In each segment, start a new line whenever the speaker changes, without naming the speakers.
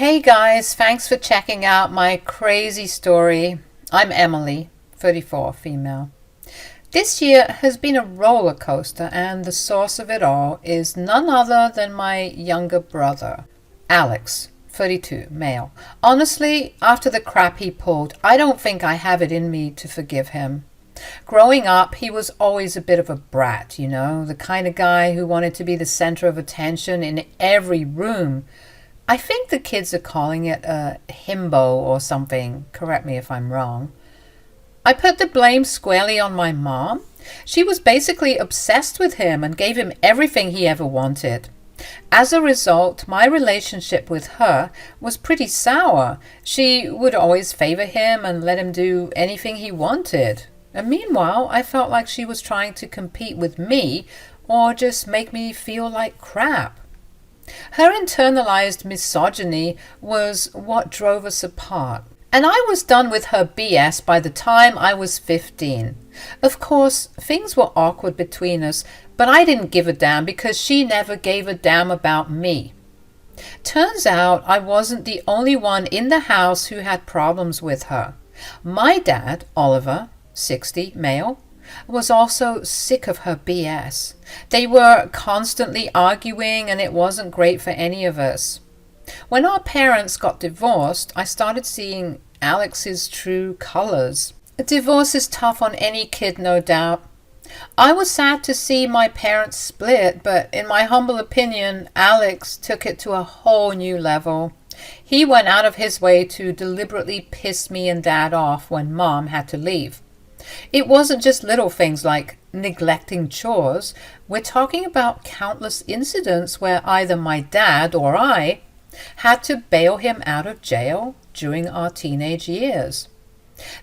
Hey guys, thanks for checking out my crazy story. I'm Emily, 34, female. This year has been a roller coaster, and the source of it all is none other than my younger brother, Alex, 32, male. Honestly, after the crap he pulled, I don't think I have it in me to forgive him. Growing up, he was always a bit of a brat, the kind of guy who wanted to be the center of attention in every room. I think the kids are calling it a himbo or something. Correct me if I'm wrong. I put the blame squarely on my mom. She was basically obsessed with him and gave him everything he ever wanted. As a result, my relationship with her was pretty sour. She would always favor him and let him do anything he wanted. And meanwhile, I felt like she was trying to compete with me or just make me feel like crap. Her internalized misogyny was what drove us apart. And I was done with her BS by the time I was 15. Of course, things were awkward between us, but I didn't give a damn because she never gave a damn about me. Turns out I wasn't the only one in the house who had problems with her. My dad, Oliver, 60, male, was also sick of her BS. They were constantly arguing and it wasn't great for any of us. When our parents got divorced, I started seeing Alex's true colors. A divorce is tough on any kid, no doubt. I was sad to see my parents split, but in my humble opinion, Alex took it to a whole new level. He went out of his way to deliberately piss me and Dad off when Mom had to leave. It wasn't just little things like neglecting chores. We're talking about countless incidents where either my dad or I had to bail him out of jail during our teenage years.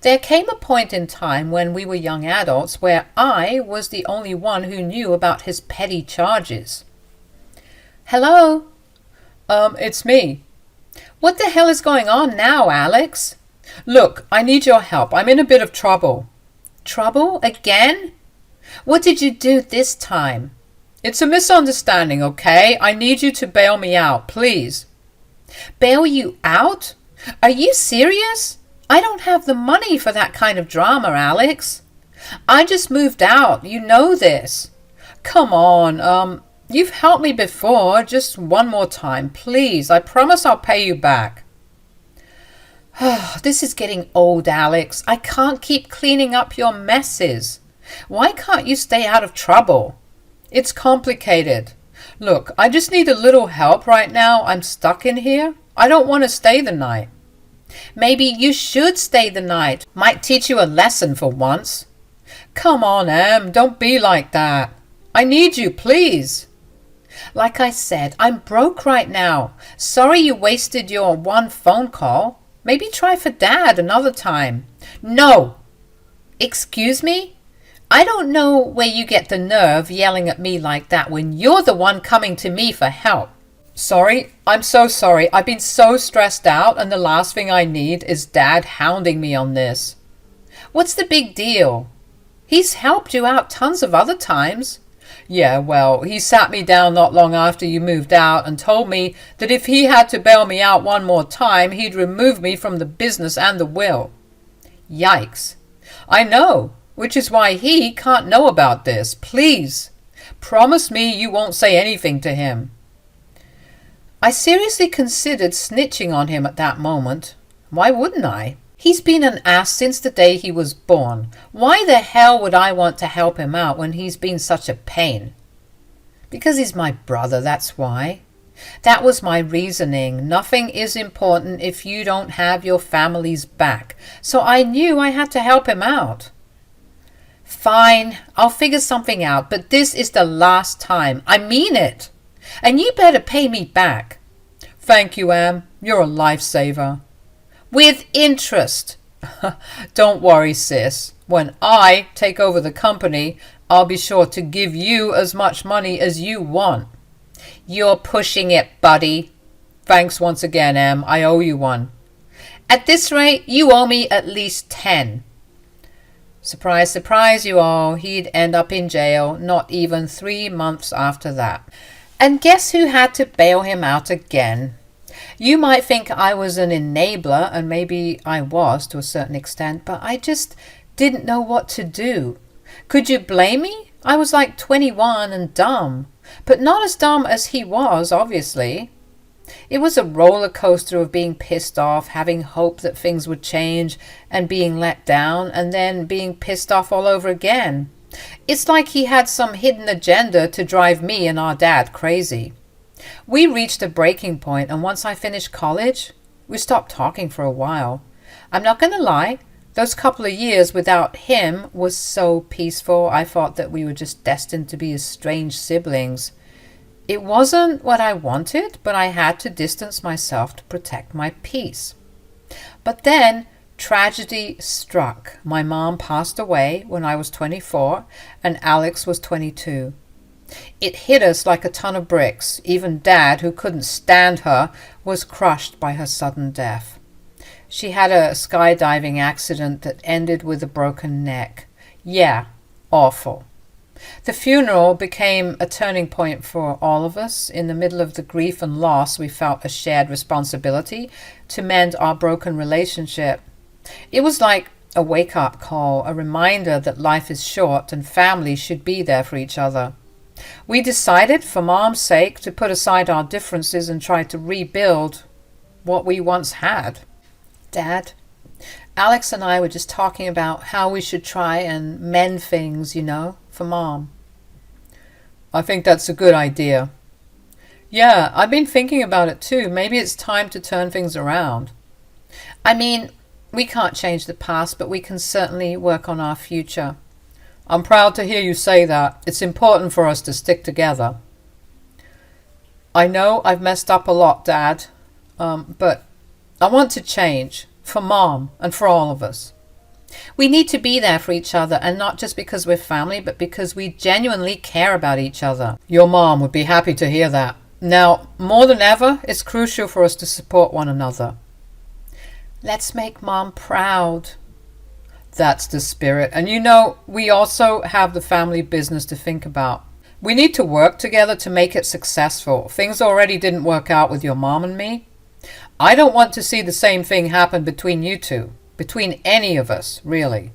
There came a point in time when we were young adults where I was the only one who knew about his petty charges. Hello? It's me. What the hell is going on now, Alex? Look, I need your help. I'm in a bit of trouble. Trouble? Again? What did you do this time? It's a misunderstanding, okay? I need you to bail me out, please. Bail you out? Are you serious? I don't have the money for that kind of drama, Alex. I just moved out. You know this. Come on, you've helped me before. Just one more time, please. I promise I'll pay you back. This is getting old, Alex. I can't keep cleaning up your messes. Why can't you stay out of trouble? It's complicated. Look, I just need a little help right now. I'm stuck in here. I don't want to stay the night. Maybe you should stay the night. Might teach you a lesson for once. Come on, Em. Don't be like that. I need you, please. Like I said, I'm broke right now. Sorry you wasted your one phone call. Maybe try for Dad another time. No! Excuse me? I don't know where you get the nerve yelling at me like that when you're the one coming to me for help. Sorry, I'm so sorry. I've been so stressed out and the last thing I need is Dad hounding me on this. What's the big deal? He's helped you out tons of other times. Yeah, well, he sat me down not long after you moved out and told me that if he had to bail me out one more time, he'd remove me from the business and the will. Yikes. I know, which is why he can't know about this. Please, promise me you won't say anything to him. I seriously considered snitching on him at that moment. Why wouldn't I? He's been an ass since the day he was born. Why the hell would I want to help him out when he's been such a pain? Because he's my brother, that's why. That was my reasoning. Nothing is important if you don't have your family's back. So I knew I had to help him out. Fine, I'll figure something out, but this is the last time. I mean it. And you better pay me back. Thank you, Em. You're a lifesaver. With interest. Don't worry, sis. When I take over the company, I'll be sure to give you as much money as you want. You're pushing it, buddy. Thanks once again, Em. I owe you one. At this rate, you owe me at least 10. Surprise, surprise, you all. He'd end up in jail not even 3 months after that. And guess who had to bail him out again? You might think I was an enabler, and maybe I was to a certain extent, but I just didn't know what to do. Could you blame me? I was like 21 and dumb, but not as dumb as he was, obviously. It was a roller coaster of being pissed off, having hope that things would change, and being let down, and then being pissed off all over again. It's like he had some hidden agenda to drive me and our dad crazy. We reached a breaking point, and once I finished college, we stopped talking for a while. I'm not going to lie, those couple of years without him was so peaceful. I thought that we were just destined to be estranged siblings. It wasn't what I wanted, but I had to distance myself to protect my peace. But then tragedy struck. My mom passed away when I was 24 and Alex was 22. It hit us like a ton of bricks. Even Dad, who couldn't stand her, was crushed by her sudden death. She had a skydiving accident that ended with a broken neck. Yeah, awful. The funeral became a turning point for all of us. In the middle of the grief and loss, we felt a shared responsibility to mend our broken relationship. It was like a wake-up call, a reminder that life is short and family should be there for each other. We decided, for Mom's sake, to put aside our differences and try to rebuild what we once had. Dad, Alex and I were just talking about how we should try and mend things, for Mom. I think that's a good idea. Yeah, I've been thinking about it too. Maybe it's time to turn things around. I mean, we can't change the past, but we can certainly work on our future. I'm proud to hear you say that. It's important for us to stick together. I know I've messed up a lot, Dad, but I want to change for Mom and for all of us. We need to be there for each other, and not just because we're family, but because we genuinely care about each other. Your mom would be happy to hear that. Now, more than ever, it's crucial for us to support one another. Let's make Mom proud. That's the spirit. And we also have the family business to think about. We need to work together to make it successful. Things already didn't work out with your mom and me. I don't want to see the same thing happen between you two. Between any of us, really.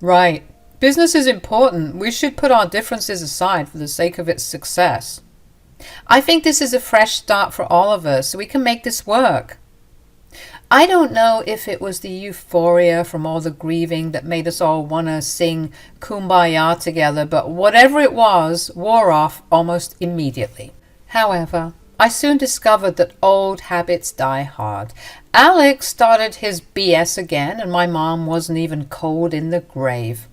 Right. Business is important. We should put our differences aside for the sake of its success. I think this is a fresh start for all of us, so we can make this work. I don't know if it was the euphoria from all the grieving that made us all want to sing Kumbaya together, but whatever it was wore off almost immediately. However, I soon discovered that old habits die hard. Alex started his BS again, and my mom wasn't even cold in the grave.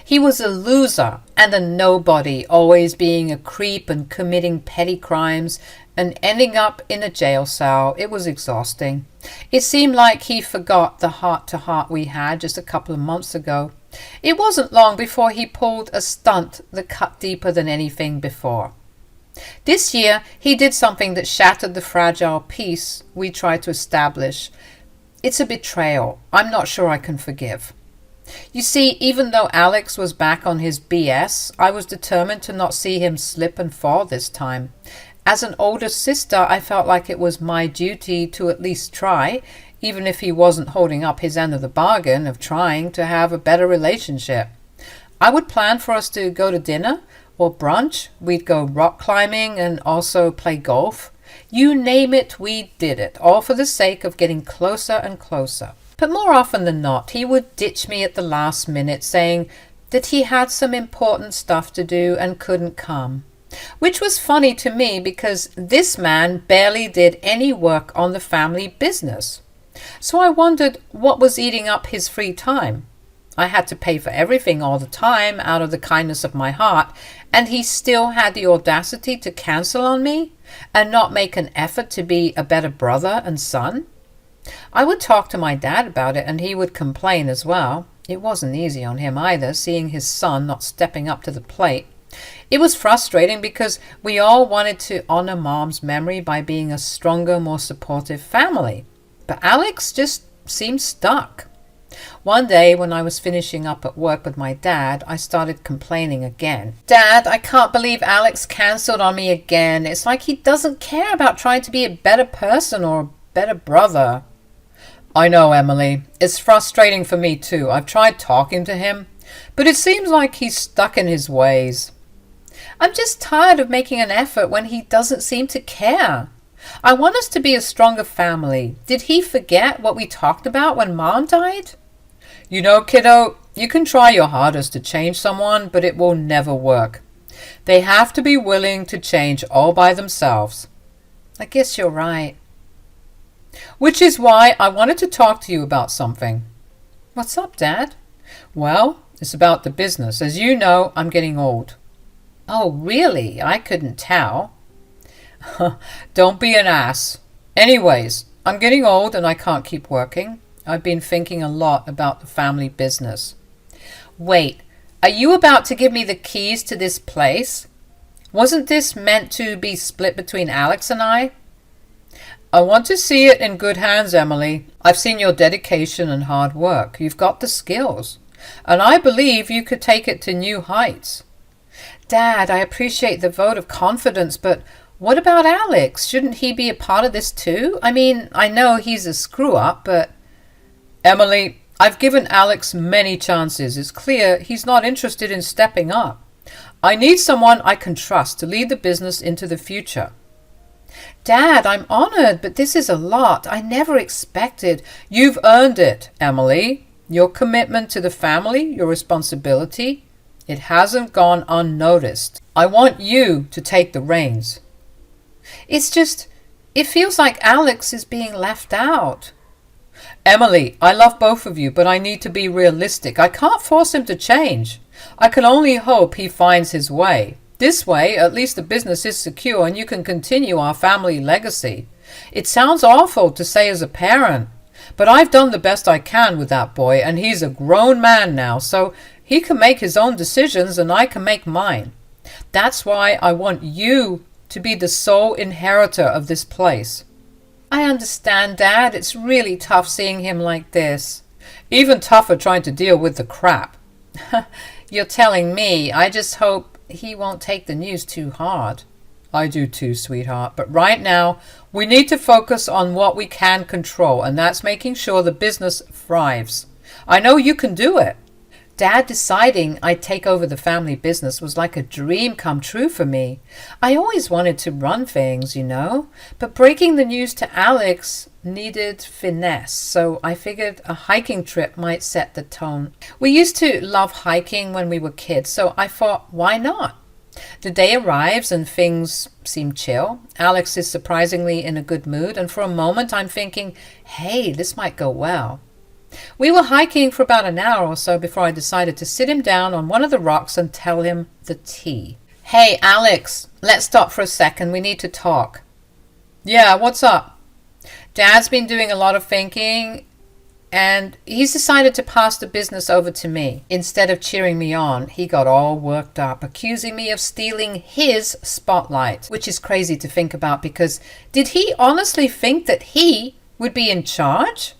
He was a loser and a nobody, always being a creep and committing petty crimes and ending up in a jail cell. It was exhausting. It seemed like he forgot the heart-to-heart we had just a couple of months ago. It wasn't long before he pulled a stunt that cut deeper than anything before. This year, he did something that shattered the fragile peace we tried to establish. It's a betrayal I'm not sure I can forgive. You see, even though Alex was back on his BS, I was determined to not see him slip and fall this time. As an older sister, I felt like it was my duty to at least try, even if he wasn't holding up his end of the bargain of trying to have a better relationship. I would plan for us to go to dinner or brunch. We'd go rock climbing and also play golf. You name it, we did it, all for the sake of getting closer and closer. But more often than not, he would ditch me at the last minute, saying that he had some important stuff to do and couldn't come. Which was funny to me because this man barely did any work on the family business. So I wondered what was eating up his free time. I had to pay for everything all the time out of the kindness of my heart, and he still had the audacity to cancel on me and not make an effort to be a better brother and son. I would talk to my dad about it, and he would complain as well. It wasn't easy on him either, seeing his son not stepping up to the plate. It was frustrating because we all wanted to honor Mom's memory by being a stronger, more supportive family. But Alex just seemed stuck. One day when I was finishing up at work with my dad, I started complaining again. Dad, I can't believe Alex cancelled on me again. It's like he doesn't care about trying to be a better person or a better brother. I know, Emily. It's frustrating for me too. I've tried talking to him, but it seems like he's stuck in his ways. I'm just tired of making an effort when he doesn't seem to care. I want us to be a stronger family. Did he forget what we talked about when Mom died? You know, kiddo, you can try your hardest to change someone, but it will never work. They have to be willing to change all by themselves. I guess you're right. Which is why I wanted to talk to you about something. What's up, Dad? Well, it's about the business. As you know, I'm getting old. Oh, really? I couldn't tell. Don't be an ass. Anyways, I'm getting old and I can't keep working. I've been thinking a lot about the family business. Wait, are you about to give me the keys to this place? Wasn't this meant to be split between Alex and I? I want to see it in good hands, Emily. I've seen your dedication and hard work. You've got the skills. And I believe you could take it to new heights. Dad, I appreciate the vote of confidence, but what about Alex? Shouldn't he be a part of this too? I mean, I know he's a screw-up, but... Emily, I've given Alex many chances. It's clear he's not interested in stepping up. I need someone I can trust to lead the business into the future. Dad, I'm honored, but this is a lot. I never expected. You've earned it, Emily. Your commitment to the family, your responsibility, it hasn't gone unnoticed. I want you to take the reins. It's just, it feels like Alex is being left out. Emily, I love both of you, but I need to be realistic. I can't force him to change. I can only hope he finds his way. This way, at least the business is secure and you can continue our family legacy. It sounds awful to say as a parent, but I've done the best I can with that boy, and he's a grown man now, so he can make his own decisions and I can make mine. That's why I want you to be the sole inheritor of this place. I understand, Dad. It's really tough seeing him like this. Even tougher trying to deal with the crap. You're telling me. I just hope he won't take the news too hard. I do too, sweetheart. But right now, we need to focus on what we can control, and that's making sure the business thrives. I know you can do it. Dad deciding I'd take over the family business was like a dream come true for me. I always wanted to run things, you know, but breaking the news to Alex needed finesse, so I figured a hiking trip might set the tone. We used to love hiking when we were kids, so I thought, why not? The day arrives and things seem chill. Alex is surprisingly in a good mood, and for a moment I'm thinking, hey, this might go well. We were hiking for about an hour or so before I decided to sit him down on one of the rocks and tell him the tea. Hey, Alex, let's stop for a second. We need to talk. Yeah, what's up? Dad's been doing a lot of thinking, and he's decided to pass the business over to me. Instead of cheering me on, he got all worked up, accusing me of stealing his spotlight, which is crazy to think about because did he honestly think that he would be in charge?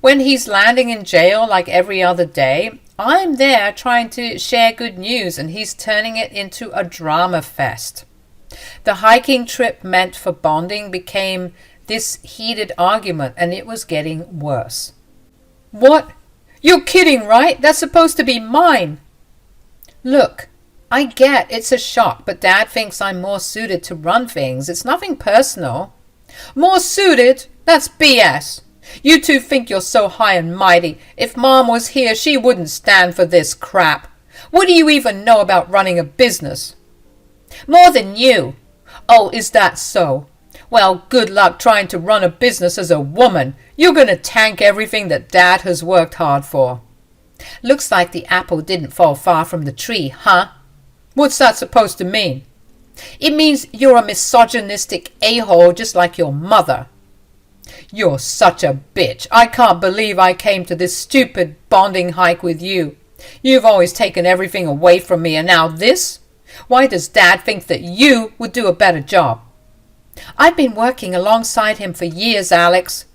When he's landing in jail like every other day, I'm there trying to share good news and he's turning it into a drama fest. The hiking trip meant for bonding became this heated argument and it was getting worse. What? You're kidding, right? That's supposed to be mine. Look, I get it's a shock, but Dad thinks I'm more suited to run things. It's nothing personal. More suited? That's BS. You two think you're so high and mighty. If Mom was here, she wouldn't stand for this crap. What do you even know about running a business? More than you. Oh, is that so? Well, good luck trying to run a business as a woman. You're going to tank everything that Dad has worked hard for. Looks like the apple didn't fall far from the tree, huh? What's that supposed to mean? It means you're a misogynistic a-hole just like your mother. You're such a bitch. I can't believe I came to this stupid bonding hike with you. You've always taken everything away from me, and now this? Why does Dad think that you would do a better job? I've been working alongside him for years, Alex.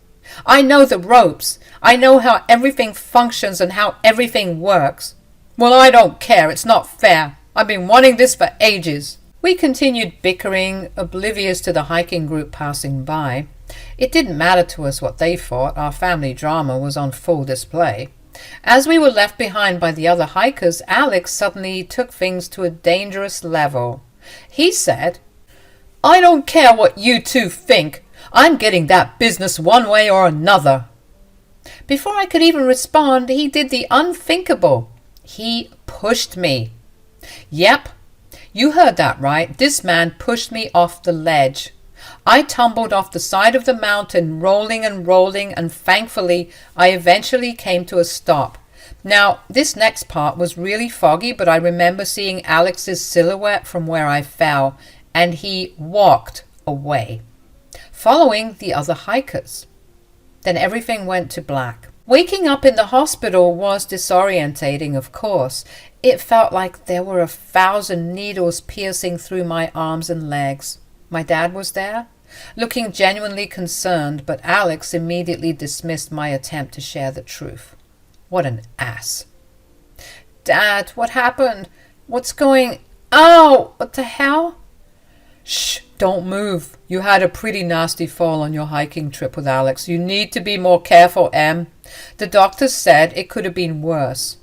I know the ropes. I know how everything functions and how everything works. Well, I don't care. It's not fair. I've been wanting this for ages. We continued bickering, oblivious to the hiking group passing by. It didn't matter to us what they thought. Our family drama was on full display. As we were left behind by the other hikers, Alex suddenly took things to a dangerous level. He said, "I don't care what you two think. I'm getting that business one way or another." Before I could even respond, he did the unthinkable. He pushed me. Yep, you heard that right. This man pushed me off the ledge. I tumbled off the side of the mountain, rolling and rolling, and thankfully I eventually came to a stop. Now, this next part was really foggy, but I remember seeing Alex's silhouette from where I fell, and he walked away, following the other hikers. Then everything went to black. Waking up in the hospital was disorientating, of course. It felt like there were 1,000 needles piercing through my arms and legs. My dad was there, looking genuinely concerned, but Alex immediately dismissed my attempt to share the truth. What an ass. "Dad, what happened? What's going... Ow! What the hell?" "Shh, don't move. You had a pretty nasty fall on your hiking trip with Alex. You need to be more careful, Em. The doctors said it could have been worse."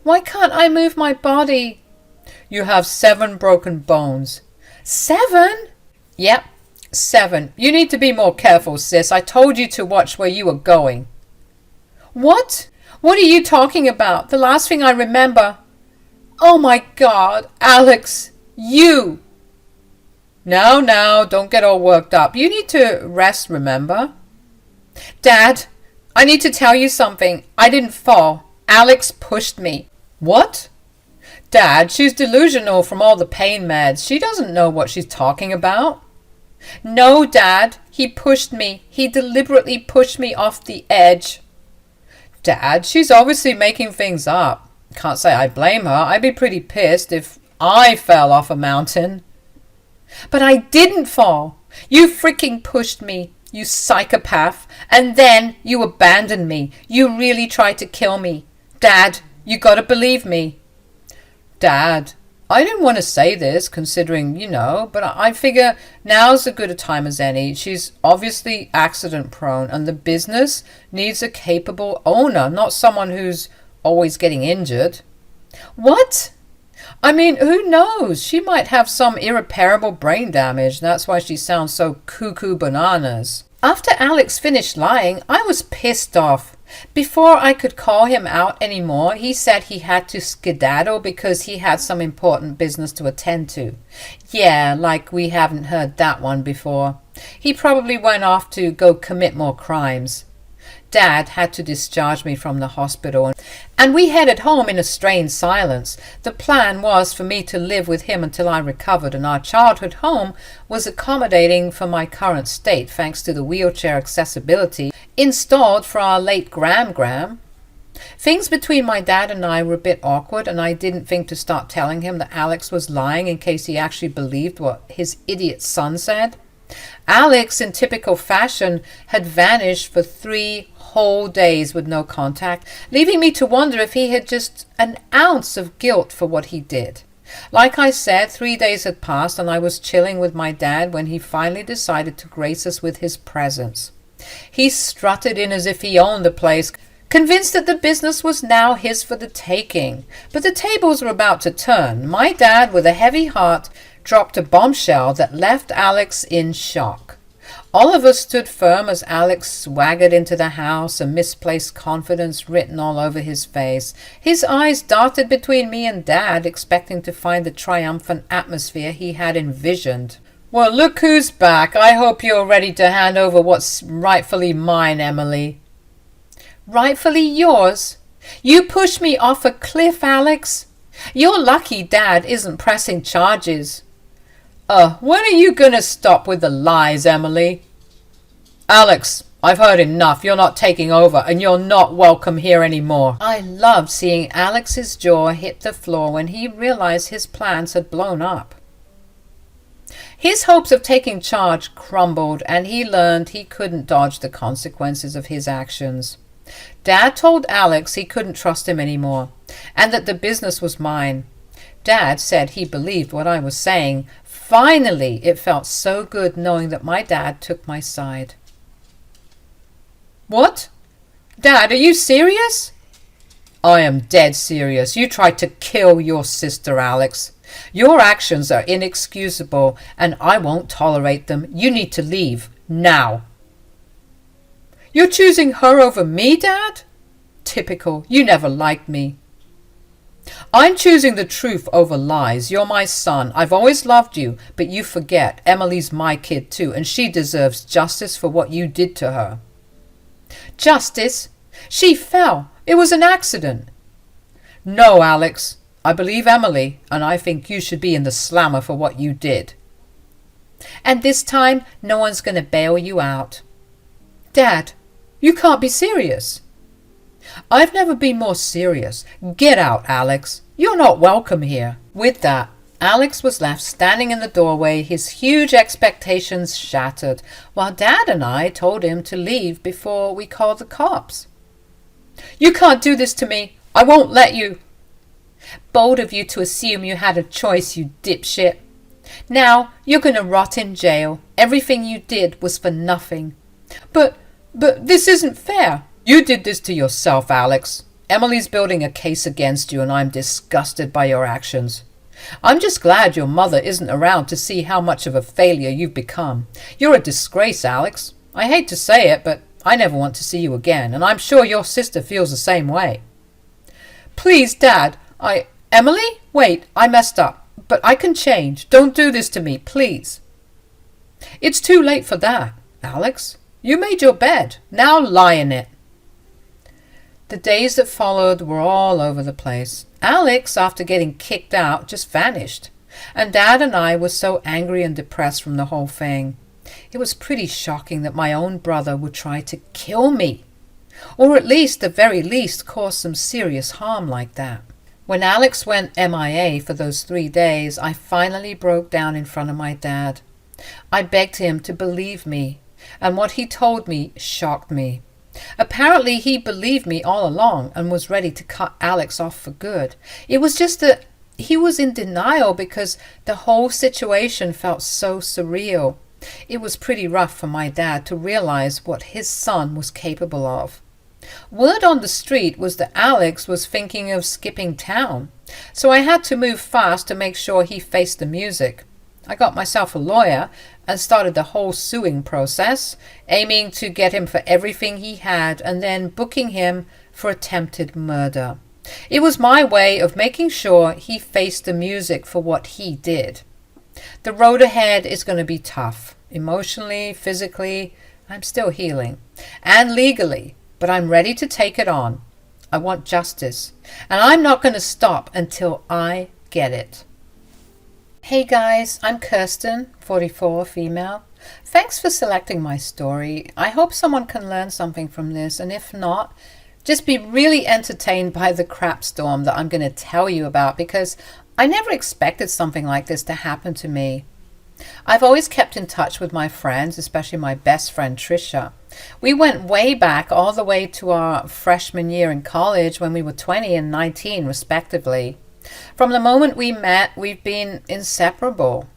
"Why can't I move my body?" "You have 7 broken bones." 7? "Yep, 7. You need to be more careful, sis. I told you to watch where you were going." "What? What are you talking about? The last thing I remember..." "Oh my God, Alex, you..." Now, don't get all worked up. You need to rest, remember?" "Dad, I need to tell you something. I didn't fall. Alex pushed me." "What?" "Dad, she's delusional from all the pain meds. She doesn't know what she's talking about." "No, Dad, he pushed me. He deliberately pushed me off the edge." "Dad, she's obviously making things up. Can't say I blame her. I'd be pretty pissed if I fell off a mountain." "But I didn't fall. You freaking pushed me, you psychopath. And then you abandoned me. You really tried to kill me. Dad, you gotta believe me." "Dad, I didn't want to say this, considering, but I figure now's as good a time as any. She's obviously accident prone, and the business needs a capable owner, not someone who's always getting injured." "What?" "I mean, who knows? She might have some irreparable brain damage. That's why she sounds so cuckoo bananas." After Alex finished lying, I was pissed off. Before I could call him out anymore, he said he had to skedaddle because he had some important business to attend to. Yeah, like we haven't heard that one before. He probably went off to go commit more crimes. Dad had to discharge me from the hospital, and we headed home in a strained silence. The plan was for me to live with him until I recovered, and our childhood home was accommodating for my current state thanks to the wheelchair accessibility installed for our late Gram. Things between my dad and I were a bit awkward, and I didn't think to start telling him that Alex was lying in case he actually believed what his idiot son said. Alex, in typical fashion, had vanished for 3 whole days with no contact, leaving me to wonder if he had just an ounce of guilt for what he did. Like I said, 3 days had passed, and I was chilling with my dad when he finally decided to grace us with his presence. He strutted in as if he owned the place, convinced that the business was now his for the taking. But the tables were about to turn. My dad, with a heavy heart, dropped a bombshell that left Alex in shock. All of us stood firm as Alex swaggered into the house, a misplaced confidence written all over his face. His eyes darted between me and Dad, expecting to find the triumphant atmosphere he had envisioned. "Well, look who's back. I hope you're ready to hand over what's rightfully mine, Emily." "Rightfully yours? You pushed me off a cliff, Alex. You're lucky Dad isn't pressing charges." When are you gonna stop with the lies, Emily?" "Alex, I've heard enough. You're not taking over, and you're not welcome here anymore." I loved seeing Alex's jaw hit the floor when he realized his plans had blown up. His hopes of taking charge crumbled, and he learned he couldn't dodge the consequences of his actions. Dad told Alex he couldn't trust him anymore, and that the business was mine. Dad said he believed what I was saying. Finally, it felt so good knowing that my dad took my side. What? Dad, are you serious? I am dead serious. You tried to kill your sister, Alex. Your actions are inexcusable, and I won't tolerate them. You need to leave, now. You're choosing her over me, Dad? Typical. You never liked me. I'm choosing the truth over lies. You're my son. I've always loved you, but you forget. Emily's my kid too, and she deserves justice for what you did to her. Justice? She fell. It was an accident. No, Alex. I believe Emily, and I think you should be in the slammer for what you did. And this time, no one's going to bail you out. Dad, you can't be serious. I've never been more serious. Get out, Alex. You're not welcome here. With that, Alex was left standing in the doorway, his huge expectations shattered, while Dad and I told him to leave before we called the cops. You can't do this to me. I won't let you. Bold of you to assume you had a choice, you dipshit. Now you're going to rot in jail. Everything you did was for nothing. But this isn't fair. You did this to yourself, Alex. Emily's building a case against you, and I'm disgusted by your actions. I'm just glad your mother isn't around to see how much of a failure you've become. You're a disgrace, Alex. I hate to say it, but I never want to see you again, and I'm sure your sister feels the same way. Please, Dad, Emily? Wait, I messed up, but I can change. Don't do this to me, please. It's too late for that, Alex. You made your bed. Now lie in it. The days that followed were all over the place. Alex, after getting kicked out, just vanished, and Dad and I were so angry and depressed from the whole thing. It was pretty shocking that my own brother would try to kill me, or at least, the very least, cause some serious harm like that. When Alex went MIA for those 3 days, I finally broke down in front of my dad. I begged him to believe me, and what he told me shocked me. Apparently he believed me all along and was ready to cut Alex off for good. It was just that he was in denial because the whole situation felt so surreal. It was pretty rough for my dad to realize what his son was capable of. Word on the street was that Alex was thinking of skipping town, so I had to move fast to make sure he faced the music. I got myself a lawyer and started the whole suing process, aiming to get him for everything he had and then booking him for attempted murder. It was my way of making sure he faced the music for what he did. The road ahead is going to be tough. Emotionally, physically, I'm still healing. And legally, but I'm ready to take it on. I want justice, and I'm not going to stop until I get it. Hey guys, I'm Kirsten, 44, female. Thanks for selecting my story. I hope someone can learn something from this, and if not, just be really entertained by the crap storm that I'm going to tell you about, because I never expected something like this to happen to me. I've always kept in touch with my friends, especially my best friend Trisha. We went way back, all the way to our freshman year in college when we were 20 and 19 respectively. From the moment we met, we've been inseparable.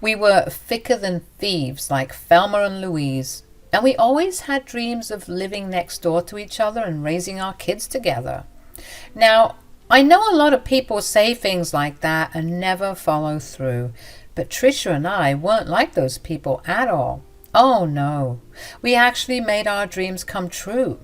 We were thicker than thieves, like Thelma and Louise, and we always had dreams of living next door to each other and raising our kids together. Now, I know a lot of people say things like that and never follow through, but Trisha and I weren't like those people at all. Oh no, we actually made our dreams come true.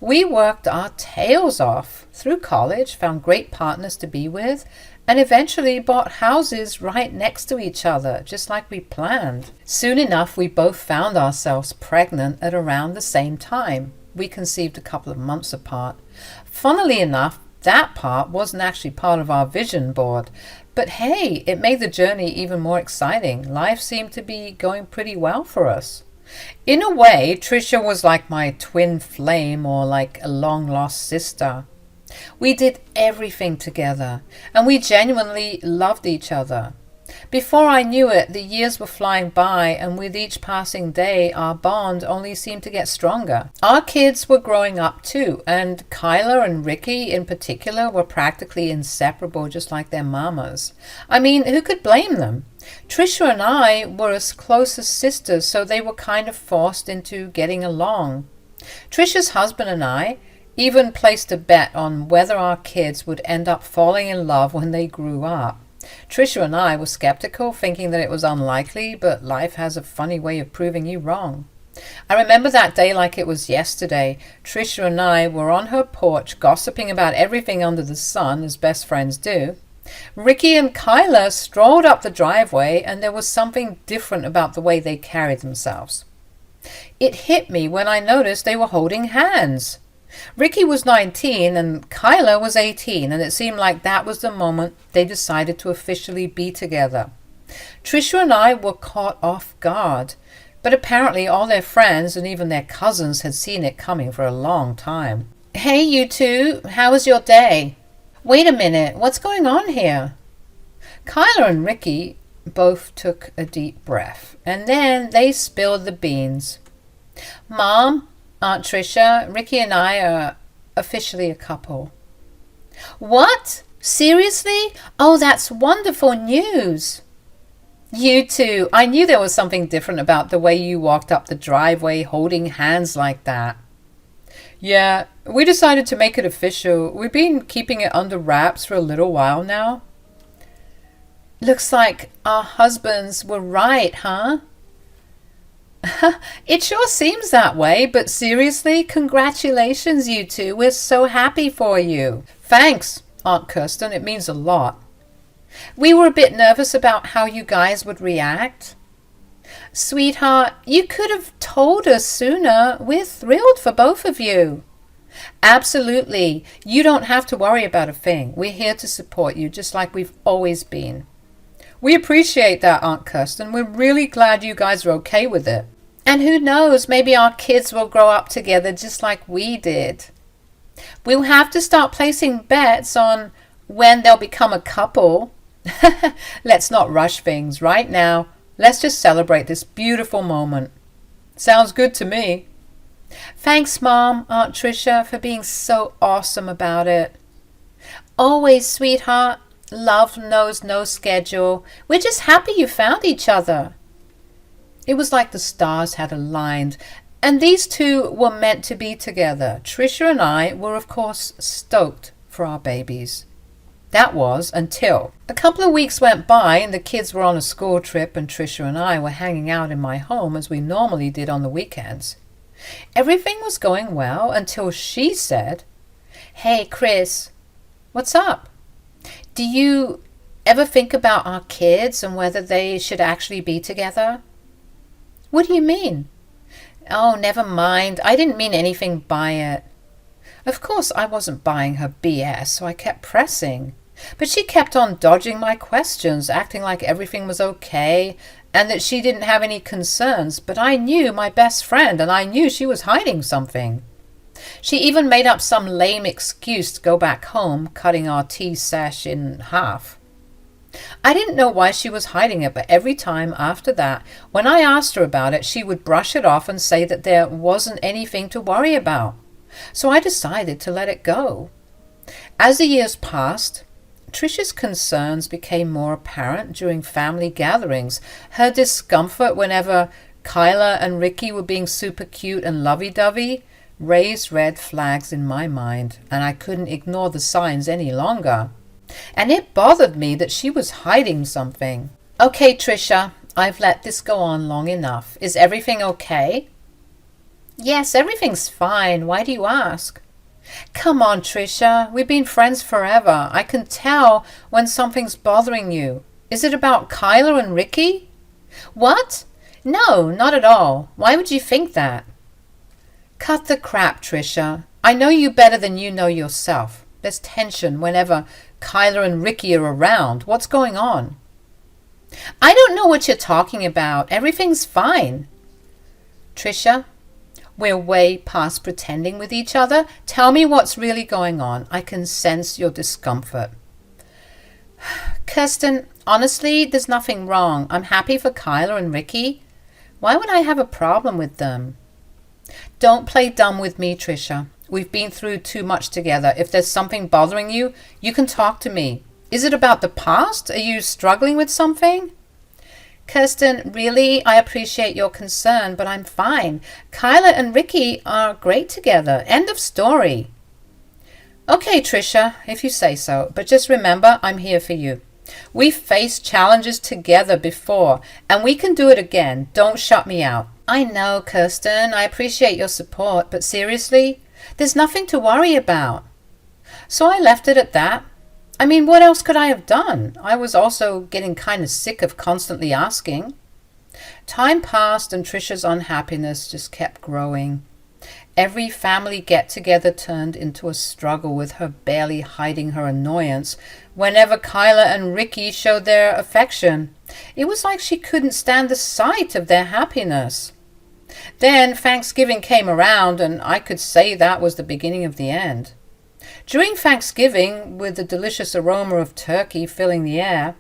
We worked our tails off through college, found great partners to be with, and eventually bought houses right next to each other, just like we planned. Soon enough, we both found ourselves pregnant at around the same time. We conceived a couple of months apart. Funnily enough, that part wasn't actually part of our vision board. But hey, it made the journey even more exciting. Life seemed to be going pretty well for us. In a way, Trisha was like my twin flame, or like a long-lost sister. We did everything together, and we genuinely loved each other. Before I knew it, the years were flying by, and with each passing day, our bond only seemed to get stronger. Our kids were growing up too, and Kyla and Ricky in particular were practically inseparable, just like their mamas. I mean, who could blame them? Trisha and I were as close as sisters, so they were kind of forced into getting along. Trisha's husband and I even placed a bet on whether our kids would end up falling in love when they grew up. Trisha and I were skeptical, thinking that it was unlikely, but life has a funny way of proving you wrong. I remember that day like it was yesterday. Trisha and I were on her porch gossiping about everything under the sun, as best friends do. Ricky and Kyla strolled up the driveway, and there was something different about the way they carried themselves. It hit me when I noticed they were holding hands. Ricky was 19 and Kyla was 18, and it seemed like that was the moment they decided to officially be together. Trisha and I were caught off guard, but apparently all their friends and even their cousins had seen it coming for a long time. "Hey, you two, how was your day? Wait a minute, what's going on here?" Kyla and Ricky both took a deep breath, and then they spilled the beans. "Mom, Aunt Tricia, Ricky and I are officially a couple." "What? Seriously? Oh, that's wonderful news." "You too. I knew there was something different about the way you walked up the driveway holding hands like that." "Yeah, we decided to make it official. We've been keeping it under wraps for a little while now." "Looks like our husbands were right, huh?" "It sure seems that way, but seriously, congratulations, you two. We're so happy for you." "Thanks, Aunt Kirsten. It means a lot." "We were a bit nervous about how you guys would react." "Sweetheart, you could have told us sooner. We're thrilled for both of you." "Absolutely. You don't have to worry about a thing. We're here to support you, just like we've always been." "We appreciate that, Aunt Kirsten. We're really glad you guys are okay with it." "And who knows, maybe our kids will grow up together just like we did." "We'll have to start placing bets on when they'll become a couple." "Let's not rush things right now. Let's just celebrate this beautiful moment." "Sounds good to me." "Thanks, Mom, Aunt Tricia, for being so awesome about it." "Always, sweetheart. Love knows no schedule. We're just happy you found each other." It was like the stars had aligned, and these two were meant to be together. Trisha and I were, of course, stoked for our babies. That was until a couple of weeks went by and the kids were on a school trip, and Trisha and I were hanging out in my home as we normally did on the weekends. Everything was going well until she said, "Hey, Chris, what's up? Do you ever think about our kids and whether they should actually be together?" "What do you mean?" "Oh, never mind. I didn't mean anything by it." Of course, I wasn't buying her BS, so I kept pressing. But she kept on dodging my questions, acting like everything was okay and that she didn't have any concerns. But I knew my best friend, and I knew she was hiding something. She even made up some lame excuse to go back home, cutting our tea sesh in half. I didn't know why she was hiding it, but every time after that, when I asked her about it, she would brush it off and say that there wasn't anything to worry about. So I decided to let it go. As the years passed, Trisha's concerns became more apparent during family gatherings. Her discomfort whenever Kyla and Ricky were being super cute and lovey-dovey raised red flags in my mind, and I couldn't ignore the signs any longer. And it bothered me that she was hiding something. "Okay, Trisha, I've let this go on long enough. Is everything okay?" "Yes, everything's fine. Why do you ask?" "Come on, Trisha. We've been friends forever. I can tell when something's bothering you. Is it about Kyla and Ricky?" "What? No, not at all. Why would you think that?" "Cut the crap, Trisha. I know you better than you know yourself. There's tension whenever Kyla and Ricky are around. What's going on?" "I don't know what you're talking about. Everything's fine." "Trisha, we're way past pretending with each other. Tell me what's really going on. I can sense your discomfort." Kirsten, honestly, there's nothing wrong. I'm happy for Kyla and Ricky. Why would I have a problem with them? Don't play dumb with me, Trisha. We've been through too much together. If there's something bothering you, you can talk to me. Is it about the past? Are you struggling with something? Kirsten, really, I appreciate your concern, but I'm fine. Kyla and Ricky are great together. End of story. Okay, Trisha, if you say so, but just remember, I'm here for you. We've faced challenges together before, and we can do it again. Don't shut me out. I know, Kirsten, I appreciate your support, but seriously, there's nothing to worry about. So I left it at that. I mean, what else could I have done? I was also getting kind of sick of constantly asking. Time passed and Trisha's unhappiness just kept growing. Every family get-together turned into a struggle, with her barely hiding her annoyance whenever Kyla and Ricky showed their affection. It was like she couldn't stand the sight of their happiness. Then Thanksgiving came around, and I could say that was the beginning of the end. During Thanksgiving, with the delicious aroma of turkey filling the air,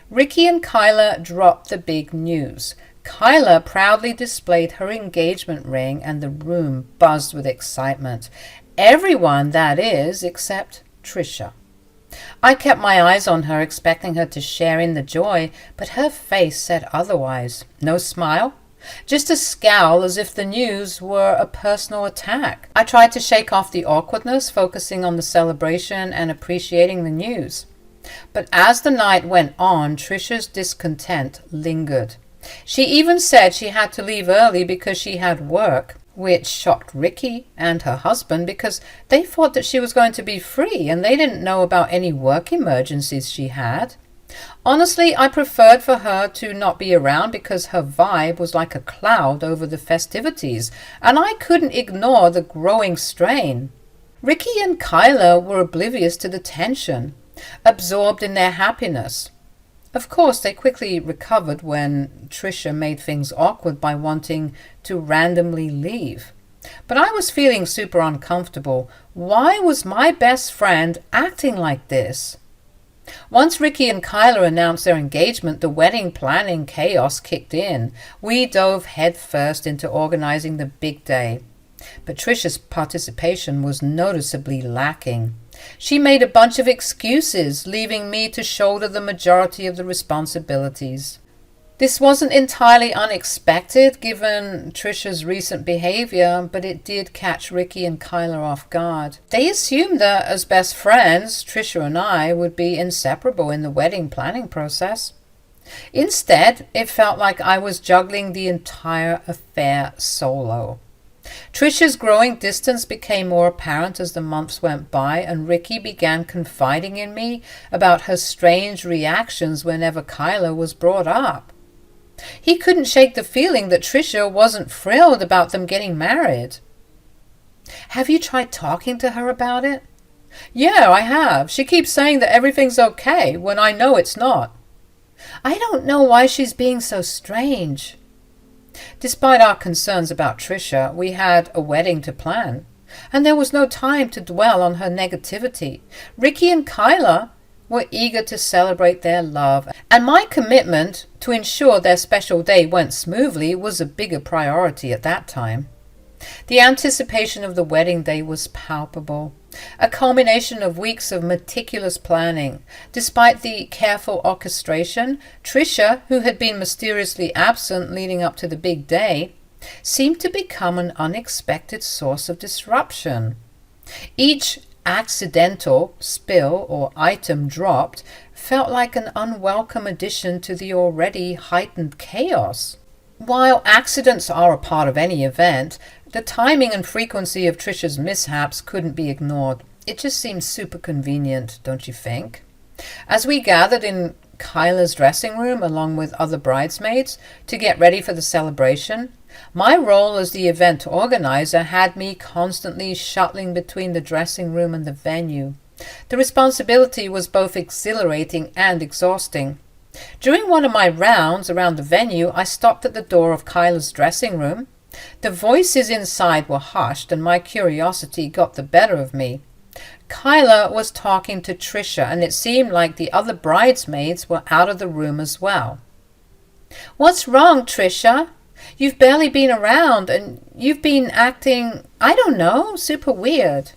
Ricky and Kyla dropped the big news. Kyla proudly displayed her engagement ring, and the room buzzed with excitement. Everyone, that is, except Trisha. I kept my eyes on her, expecting her to share in the joy, but her face said otherwise. No smile, just a scowl, as if the news were a personal attack. I tried to shake off the awkwardness, focusing on the celebration and appreciating the news. But as the night went on, Trisha's discontent lingered. She even said she had to leave early because she had work, which shocked Ricky and her husband because they thought that she was going to be free and they didn't know about any work emergencies she had. Honestly, I preferred for her to not be around because her vibe was like a cloud over the festivities, and I couldn't ignore the growing strain. Ricky and Kyla were oblivious to the tension, absorbed in their happiness. Of course, they quickly recovered when Trisha made things awkward by wanting to randomly leave. But I was feeling super uncomfortable. Why was my best friend acting like this? Once Ricky and Kyla announced their engagement, the wedding planning chaos kicked in. We dove headfirst into organizing the big day. But Trisha's participation was noticeably lacking. She made a bunch of excuses, leaving me to shoulder the majority of the responsibilities. This wasn't entirely unexpected given Trisha's recent behavior, but it did catch Ricky and Kyla off guard. They assumed that as best friends, Trisha and I would be inseparable in the wedding planning process. Instead, it felt like I was juggling the entire affair solo. Trisha's growing distance became more apparent as the months went by, and Ricky began confiding in me about her strange reactions whenever Kyla was brought up. He couldn't shake the feeling that Trisha wasn't thrilled about them getting married. Have you tried talking to her about it? Yeah, I have. She keeps saying that everything's okay when I know it's not. I don't know why she's being so strange. Despite our concerns about Trisha, we had a wedding to plan, and there was no time to dwell on her negativity. Ricky and Kyla were eager to celebrate their love, and my commitment to ensure their special day went smoothly was a bigger priority at that time. The anticipation of the wedding day was palpable, a culmination of weeks of meticulous planning. Despite the careful orchestration, Trisha, who had been mysteriously absent leading up to the big day, seemed to become an unexpected source of disruption. Each accidental spill or item dropped felt like an unwelcome addition to the already heightened chaos. While accidents are a part of any event, the timing and frequency of Trisha's mishaps couldn't be ignored. It just seemed super convenient, don't you think? As we gathered in Kyla's dressing room along with other bridesmaids to get ready for the celebration, my role as the event organizer had me constantly shuttling between the dressing room and the venue. The responsibility was both exhilarating and exhausting. During one of my rounds around the venue, I stopped at the door of Kyla's dressing room. The voices inside were hushed, and my curiosity got the better of me. Kyla was talking to Trisha, and it seemed like the other bridesmaids were out of the room as well. "What's wrong, Trisha? You've barely been around, and you've been acting, I don't know, super weird."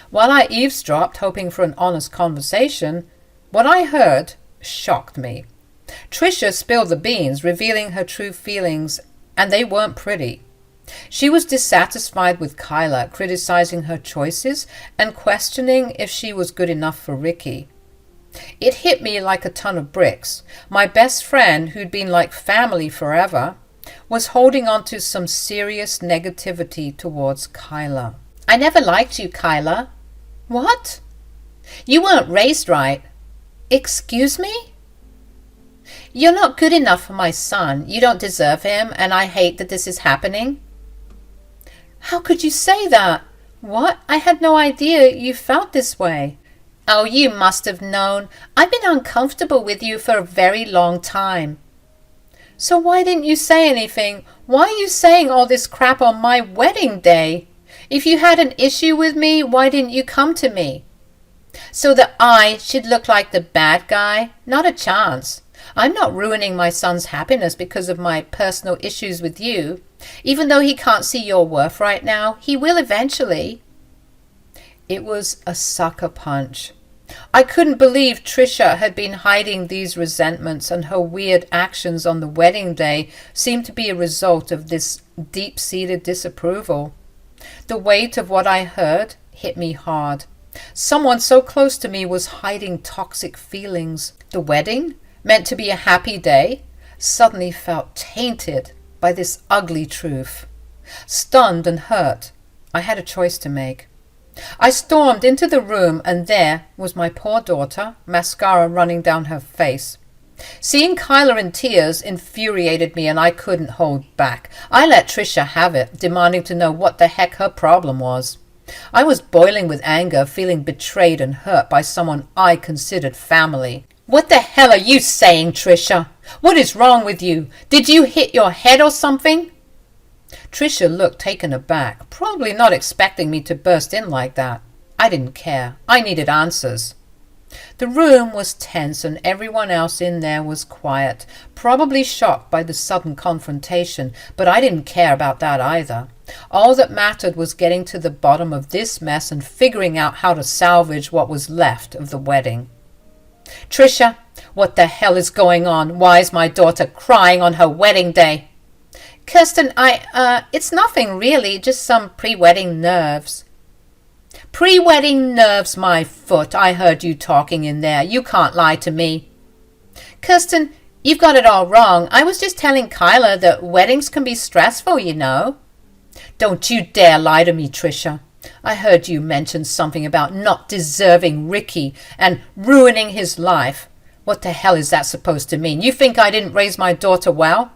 While I eavesdropped, hoping for an honest conversation, what I heard shocked me. Trisha spilled the beans, revealing her true feelings, and they weren't pretty. She was dissatisfied with Kyla, criticizing her choices and questioning if she was good enough for Ricky. It hit me like a ton of bricks. My best friend, who'd been like family forever, was holding on to some serious negativity towards Kyla. "I never liked you, Kyla." "What?" "You weren't raised right." "Excuse me?" "You're not good enough for my son. You don't deserve him, and I hate that this is happening." "How could you say that?" "What? I had no idea you felt this way." "Oh, you must have known. I've been uncomfortable with you for a very long time." "So why didn't you say anything? Why are you saying all this crap on my wedding day? If you had an issue with me, why didn't you come to me?" "So that I should look like the bad guy? Not a chance. I'm not ruining my son's happiness because of my personal issues with you. Even though he can't see your worth right now, he will eventually." It was a sucker punch. I couldn't believe Trisha had been hiding these resentments, and her weird actions on the wedding day seemed to be a result of this deep-seated disapproval. The weight of what I heard hit me hard. Someone so close to me was hiding toxic feelings. The wedding, meant to be a happy day, suddenly felt tainted by this ugly truth. Stunned and hurt, I had a choice to make. I stormed into the room, and there was my poor daughter, mascara running down her face. Seeing Kyla in tears infuriated me, and I couldn't hold back. I let Trisha have it, demanding to know what the heck her problem was. I was boiling with anger, feeling betrayed and hurt by someone I considered family. "What the hell are you saying, Trisha? What is wrong with you? Did you hit your head or something?" Trisha looked taken aback, probably not expecting me to burst in like that. I didn't care. I needed answers. The room was tense, and everyone else in there was quiet, probably shocked by the sudden confrontation, but I didn't care about that either. All that mattered was getting to the bottom of this mess and figuring out how to salvage what was left of the wedding. "Trisha, what the hell is going on? Why is my daughter crying on her wedding day?" "Kirsten, it's nothing really, just some pre-wedding nerves." "Pre-wedding nerves, my foot. I heard you talking in there. You can't lie to me." "Kirsten, you've got it all wrong. I was just telling Kyla that weddings can be stressful, you know." "Don't you dare lie to me, Trisha. I heard you mention something about not deserving Ricky and ruining his life. What the hell is that supposed to mean? You think I didn't raise my daughter well?"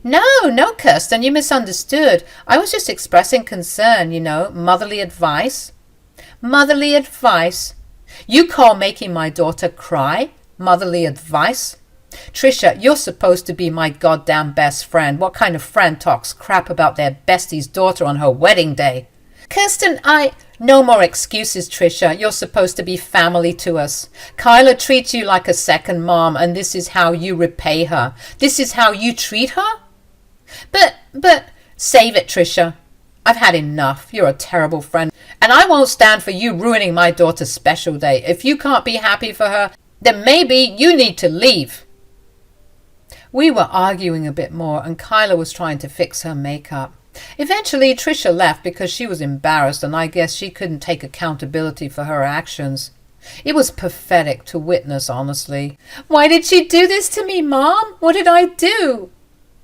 No, Kirsten, you misunderstood. I was just expressing concern, motherly advice." "Motherly advice? You call making my daughter cry motherly advice? Trisha, you're supposed to be my goddamn best friend. What kind of friend talks crap about their bestie's daughter on her wedding day?" "Kirsten, No more excuses, Trisha. You're supposed to be family to us. Kyla treats you like a second mom, and this is how you repay her. This is how you treat her? But, save it, Trisha. I've had enough. You're a terrible friend, and I won't stand for you ruining my daughter's special day. If you can't be happy for her, then maybe you need to leave." We were arguing a bit more, and Kyla was trying to fix her makeup. Eventually, Trisha left because she was embarrassed, and I guess she couldn't take accountability for her actions. It was pathetic to witness, honestly. "Why did she do this to me, Mom? What did I do?"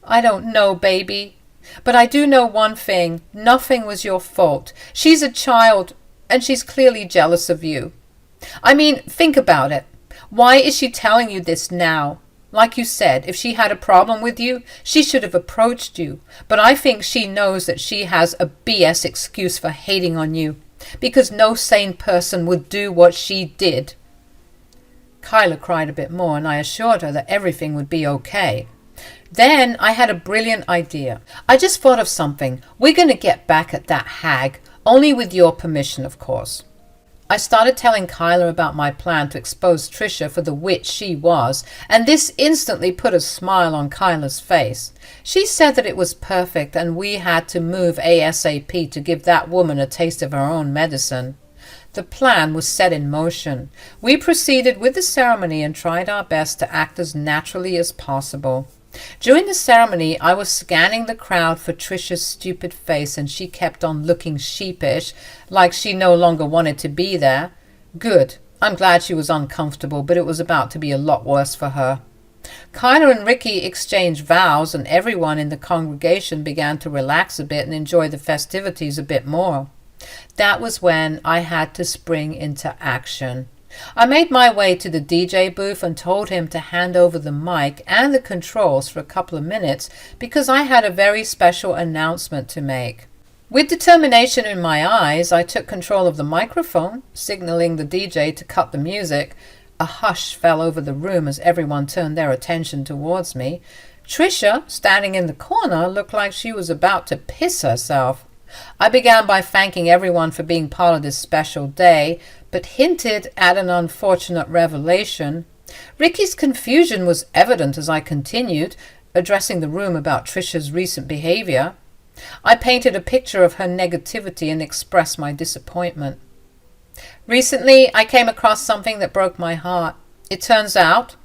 "I don't know, baby. But I do know one thing. Nothing was your fault. She's a child, and she's clearly jealous of you. I mean, think about it. Why is she telling you this now? Like you said, if she had a problem with you, she should have approached you. But I think she knows that she has a BS excuse for hating on you, because no sane person would do what she did." Kyla cried a bit more, and I assured her that everything would be okay. Then I had a brilliant idea. "I just thought of something. We're going to get back at that hag, only with your permission, of course." I started telling Kyla about my plan to expose Trisha for the witch she was, and this instantly put a smile on Kyla's face. She said that it was perfect and we had to move ASAP to give that woman a taste of her own medicine. The plan was set in motion. We proceeded with the ceremony and tried our best to act as naturally as possible. During the ceremony, I was scanning the crowd for Trisha's stupid face, and she kept on looking sheepish, like she no longer wanted to be there. Good. I'm glad she was uncomfortable, but it was about to be a lot worse for her. Kyla and Ricky exchanged vows, and everyone in the congregation began to relax a bit and enjoy the festivities a bit more. That was when I had to spring into action. I made my way to the DJ booth and told him to hand over the mic and the controls for a couple of minutes because I had a very special announcement to make. With determination in my eyes, I took control of the microphone, signaling the DJ to cut the music. A hush fell over the room as everyone turned their attention towards me. Trisha, standing in the corner, looked like she was about to piss herself. I began by thanking everyone for being part of this special day, but hinted at an unfortunate revelation. Ricky's confusion was evident as I continued, addressing the room about Trisha's recent behavior. I painted a picture of her negativity and expressed my disappointment. Recently, I came across something that broke my heart. It turns out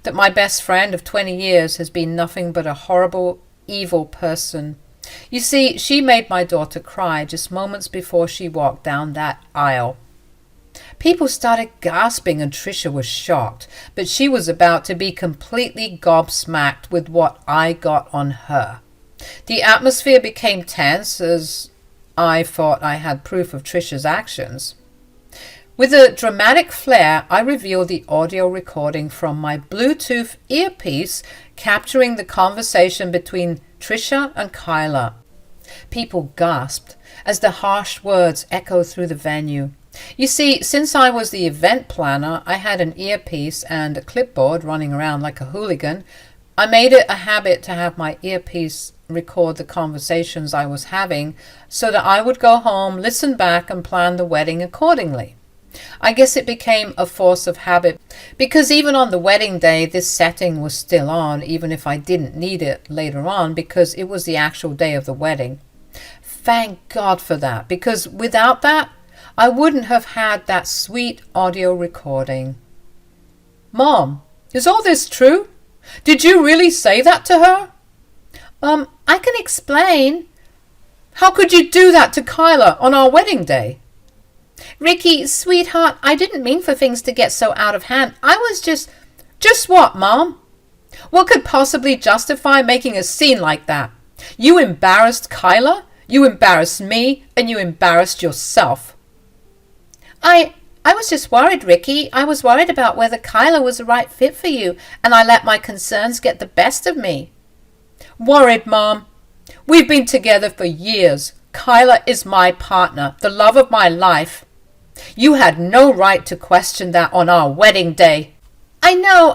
that my best friend of 20 years has been nothing but a horrible, evil person. You see, she made my daughter cry just moments before she walked down that aisle. People started gasping and Trisha was shocked, but she was about to be completely gobsmacked with what I got on her. The atmosphere became tense as I thought I had proof of Trisha's actions. With a dramatic flair, I revealed the audio recording from my Bluetooth earpiece capturing the conversation between Trisha and Kyla. People gasped as the harsh words echoed through the venue. You see, since I was the event planner, I had an earpiece and a clipboard running around like a hooligan. I made it a habit to have my earpiece record the conversations I was having so that I would go home, listen back, and plan the wedding accordingly. I guess it became a force of habit because even on the wedding day, this setting was still on, even if I didn't need it later on because it was the actual day of the wedding. Thank God for that, because without that, I wouldn't have had that sweet audio recording. Mom, is all this true? Did you really say that to her? I can explain. How could you do that to Kyla on our wedding day? Ricky, sweetheart, I didn't mean for things to get so out of hand. I was just what, Mom? What could possibly justify making a scene like that? You embarrassed Kyla, you embarrassed me, and you embarrassed yourself. I was just worried, Ricky. I was worried about whether Kyla was the right fit for you, and I let my concerns get the best of me. Worried, Mom? We've been together for years. Kyla is my partner, the love of my life. You had no right to question that on our wedding day. I know.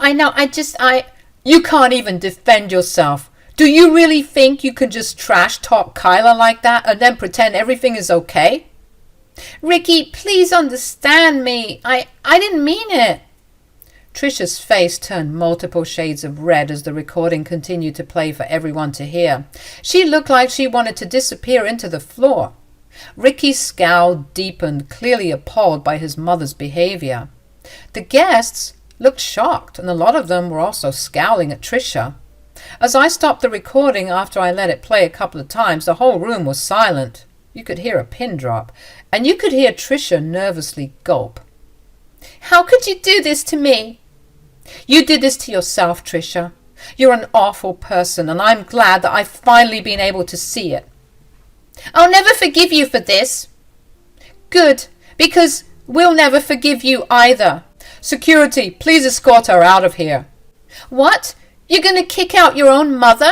You can't even defend yourself. Do you really think you can just trash talk Kyla like that and then pretend everything is okay? Ricky, please understand me. I didn't mean it. Trisha's face turned multiple shades of red as the recording continued to play for everyone to hear. She looked like she wanted to disappear into the floor. Ricky's scowl deepened, clearly appalled by his mother's behavior. The guests looked shocked, and a lot of them were also scowling at Trisha. As I stopped the recording after I let it play a couple of times, the whole room was silent. You could hear a pin drop, and you could hear Trisha nervously gulp. How could you do this to me? You did this to yourself, Trisha. You're an awful person, and I'm glad that I've finally been able to see it. I'll never forgive you for this. Good, because we'll never forgive you either. Security, please escort her out of here. What? You're going to kick out your own mother?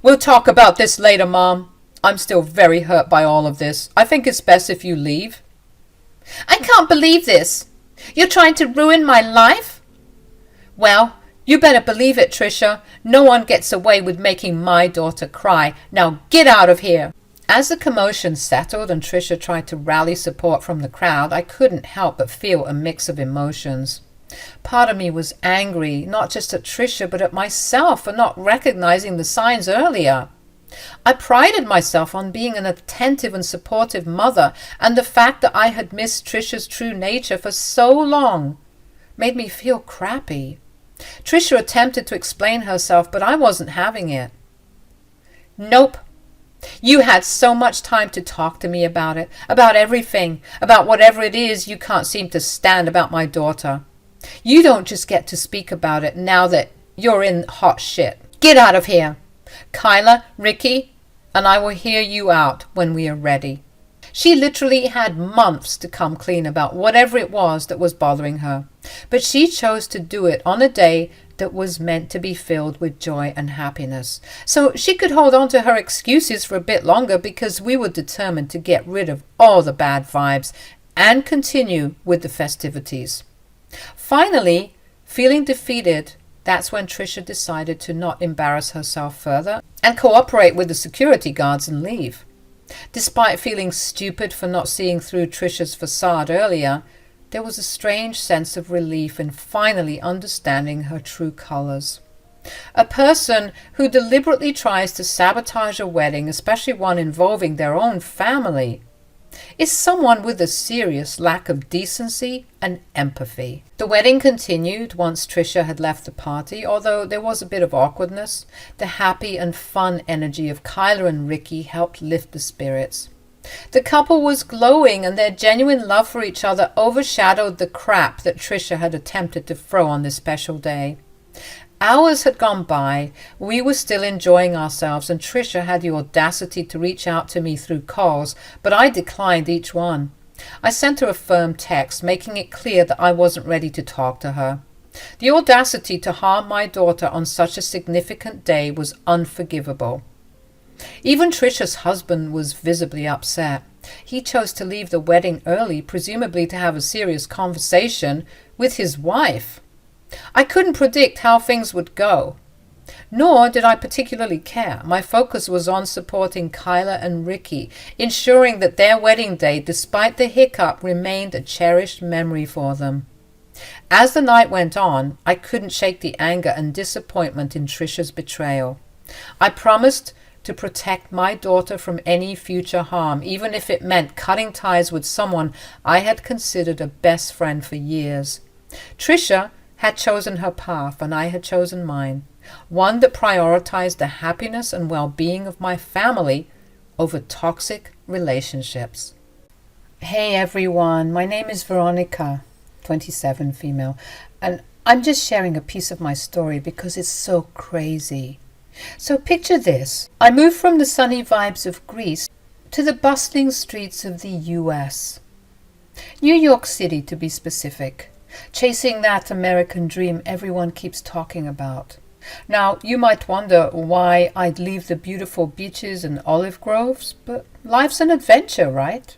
We'll talk about this later, Mom. I'm still very hurt by all of this. I think it's best if you leave. I can't believe this. You're trying to ruin my life? Well, you better believe it, Trisha. No one gets away with making my daughter cry. Now get out of here. As the commotion settled and Trisha tried to rally support from the crowd, I couldn't help but feel a mix of emotions. Part of me was angry, not just at Trisha, but at myself for not recognizing the signs earlier. I prided myself on being an attentive and supportive mother, and the fact that I had missed Trisha's true nature for so long made me feel crappy. Trisha attempted to explain herself, but I wasn't having it. Nope. You had so much time to talk to me about it, about everything, about whatever it is you can't seem to stand about my daughter. You don't just get to speak about it now that you're in hot shit. Get out of here. Kyla, Ricky, and I will hear you out when we are ready. She literally had months to come clean about whatever it was that was bothering her, but she chose to do it on a day that was meant to be filled with joy and happiness. So she could hold on to her excuses for a bit longer because we were determined to get rid of all the bad vibes and continue with the festivities. Finally, feeling defeated, that's when Trisha decided to not embarrass herself further and cooperate with the security guards and leave. Despite feeling stupid for not seeing through Trisha's facade earlier, there was a strange sense of relief in finally understanding her true colors. A person who deliberately tries to sabotage a wedding, especially one involving their own family, is someone with a serious lack of decency and empathy. The wedding continued once Trisha had left the party, although there was a bit of awkwardness. The happy and fun energy of Kyla and Ricky helped lift the spirits. The couple was glowing, and their genuine love for each other overshadowed the crap that Trisha had attempted to throw on this special day. Hours had gone by, we were still enjoying ourselves, and Trisha had the audacity to reach out to me through calls, but I declined each one. I sent her a firm text, making it clear that I wasn't ready to talk to her. The audacity to harm my daughter on such a significant day was unforgivable. Even Trisha's husband was visibly upset. He chose to leave the wedding early, presumably to have a serious conversation with his wife. I couldn't predict how things would go, nor did I particularly care. My focus was on supporting Kyla and Ricky, ensuring that their wedding day, despite the hiccup, remained a cherished memory for them. As the night went on, I couldn't shake the anger and disappointment in Trisha's betrayal. I promised to protect my daughter from any future harm, even if it meant cutting ties with someone I had considered a best friend for years. Trisha had chosen her path, and I had chosen mine, one that prioritized the happiness and well-being of my family over toxic relationships. Hey everyone, my name is Veronica, 27, female, and I'm just sharing a piece of my story because it's so crazy. So picture this. I moved from the sunny vibes of Greece to the bustling streets of the US. New York City, to be specific. Chasing that American dream everyone keeps talking about. Now, you might wonder why I'd leave the beautiful beaches and olive groves, but life's an adventure, right?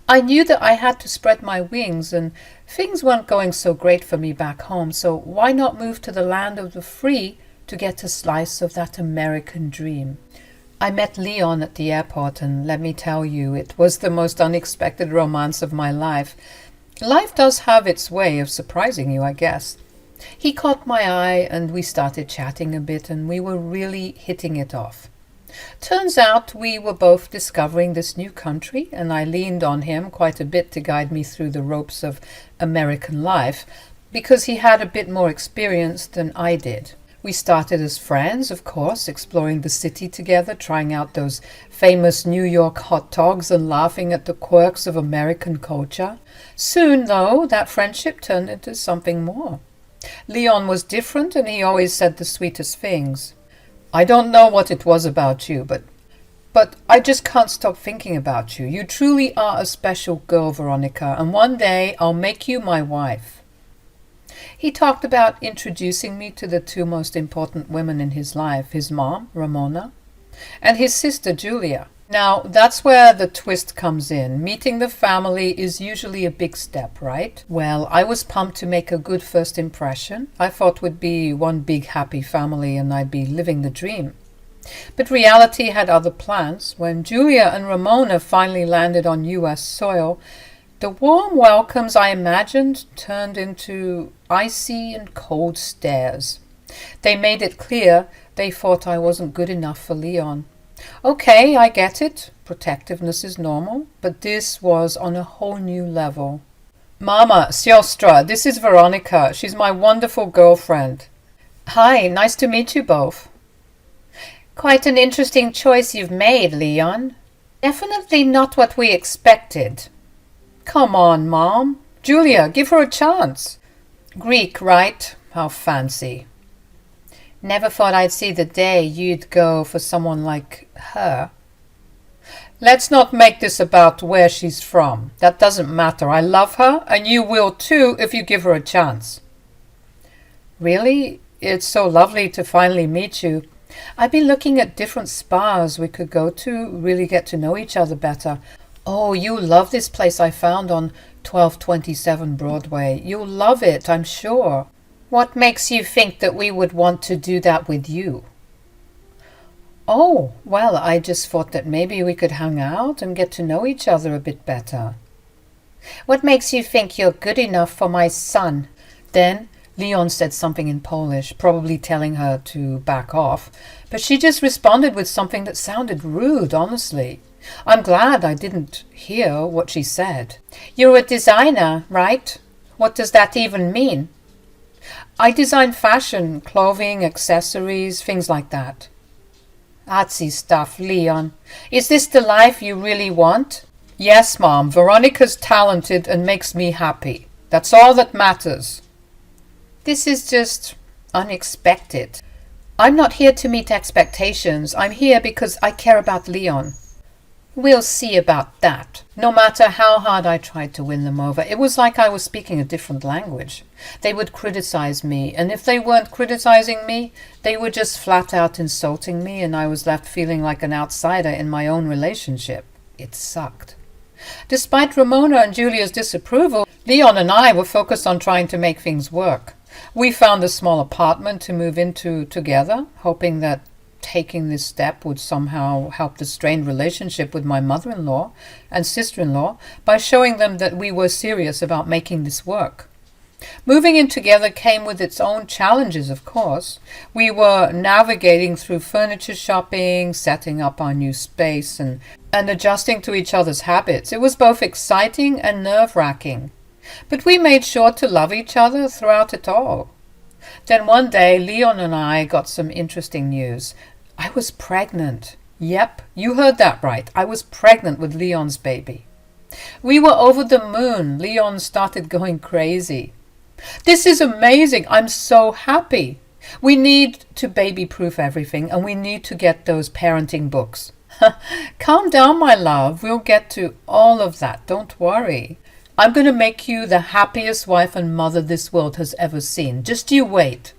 I knew that I had to spread my wings, and things weren't going so great for me back home, so why not move to the land of the free to get a slice of that American dream? I met Leon at the airport, and let me tell you, it was the most unexpected romance of my life. Life does have its way of surprising you, I guess. He caught my eye and we started chatting a bit, and we were really hitting it off. Turns out we were both discovering this new country, and I leaned on him quite a bit to guide me through the ropes of American life because he had a bit more experience than I did. We started as friends, of course, exploring the city together, trying out those famous New York hot dogs and laughing at the quirks of American culture. Soon, though, that friendship turned into something more. Leon was different, and he always said the sweetest things. I don't know what it was about you, but I just can't stop thinking about you. You truly are a special girl, Veronica, and one day I'll make you my wife. He talked about introducing me to the two most important women in his life, his mom, Ramona, and his sister, Julia. Now, that's where the twist comes in. Meeting the family is usually a big step, right? Well, I was pumped to make a good first impression. I thought we'd be one big happy family and I'd be living the dream. But reality had other plans. When Julia and Ramona finally landed on U.S. soil, the warm welcomes I imagined turned into icy and cold stares. They made it clear they thought I wasn't good enough for Leon. Okay, I get it. Protectiveness is normal, but this was on a whole new level. Mama, siostra, this is Veronica. She's my wonderful girlfriend. Hi, nice to meet you both. Quite an interesting choice you've made, Leon. Definitely not what we expected. Come on, Mom. Julia, give her a chance. Greek, right? How fancy. Never thought I'd see the day you'd go for someone like her. Let's not make this about where she's from. That doesn't matter. I love her, and you will too if you give her a chance. Really? It's so lovely to finally meet you. I've been looking at different spas we could go to, really get to know each other better. Oh, you'll love this place I found on 1227 Broadway. You'll love it, I'm sure. What makes you think that we would want to do that with you? Oh, well, I just thought that maybe we could hang out and get to know each other a bit better. What makes you think you're good enough for my son? Then Leon said something in Polish, probably telling her to back off, but she just responded with something that sounded rude, honestly. I'm glad I didn't hear what she said. You're a designer, right? What does that even mean? I design fashion, clothing, accessories, things like that. Artsy stuff, Leon. Is this the life you really want? Yes, Mom. Veronica's talented and makes me happy. That's all that matters. This is just unexpected. I'm not here to meet expectations. I'm here because I care about Leon. We'll see about that. No matter how hard I tried to win them over, it was like I was speaking a different language. They would criticize me, and if they weren't criticizing me, they were just flat out insulting me, and I was left feeling like an outsider in my own relationship. It sucked. Despite Ramona and Julia's disapproval, Leon and I were focused on trying to make things work. We found a small apartment to move into together, hoping that taking this step would somehow help the strained relationship with my mother-in-law and sister-in-law by showing them that we were serious about making this work. Moving in together came with its own challenges, of course. We were navigating through furniture shopping, setting up our new space, and adjusting to each other's habits. It was both exciting and nerve-wracking. But we made sure to love each other throughout it all. Then one day, Leon and I got some interesting news. I was pregnant. Yep, you heard that right. I was pregnant with Leon's baby. We were over the moon. Leon started going crazy. This is amazing. I'm so happy. We need to baby-proof everything, and we need to get those parenting books. Calm down, my love. We'll get to all of that. Don't worry. I'm going to make you the happiest wife and mother this world has ever seen. Just you wait.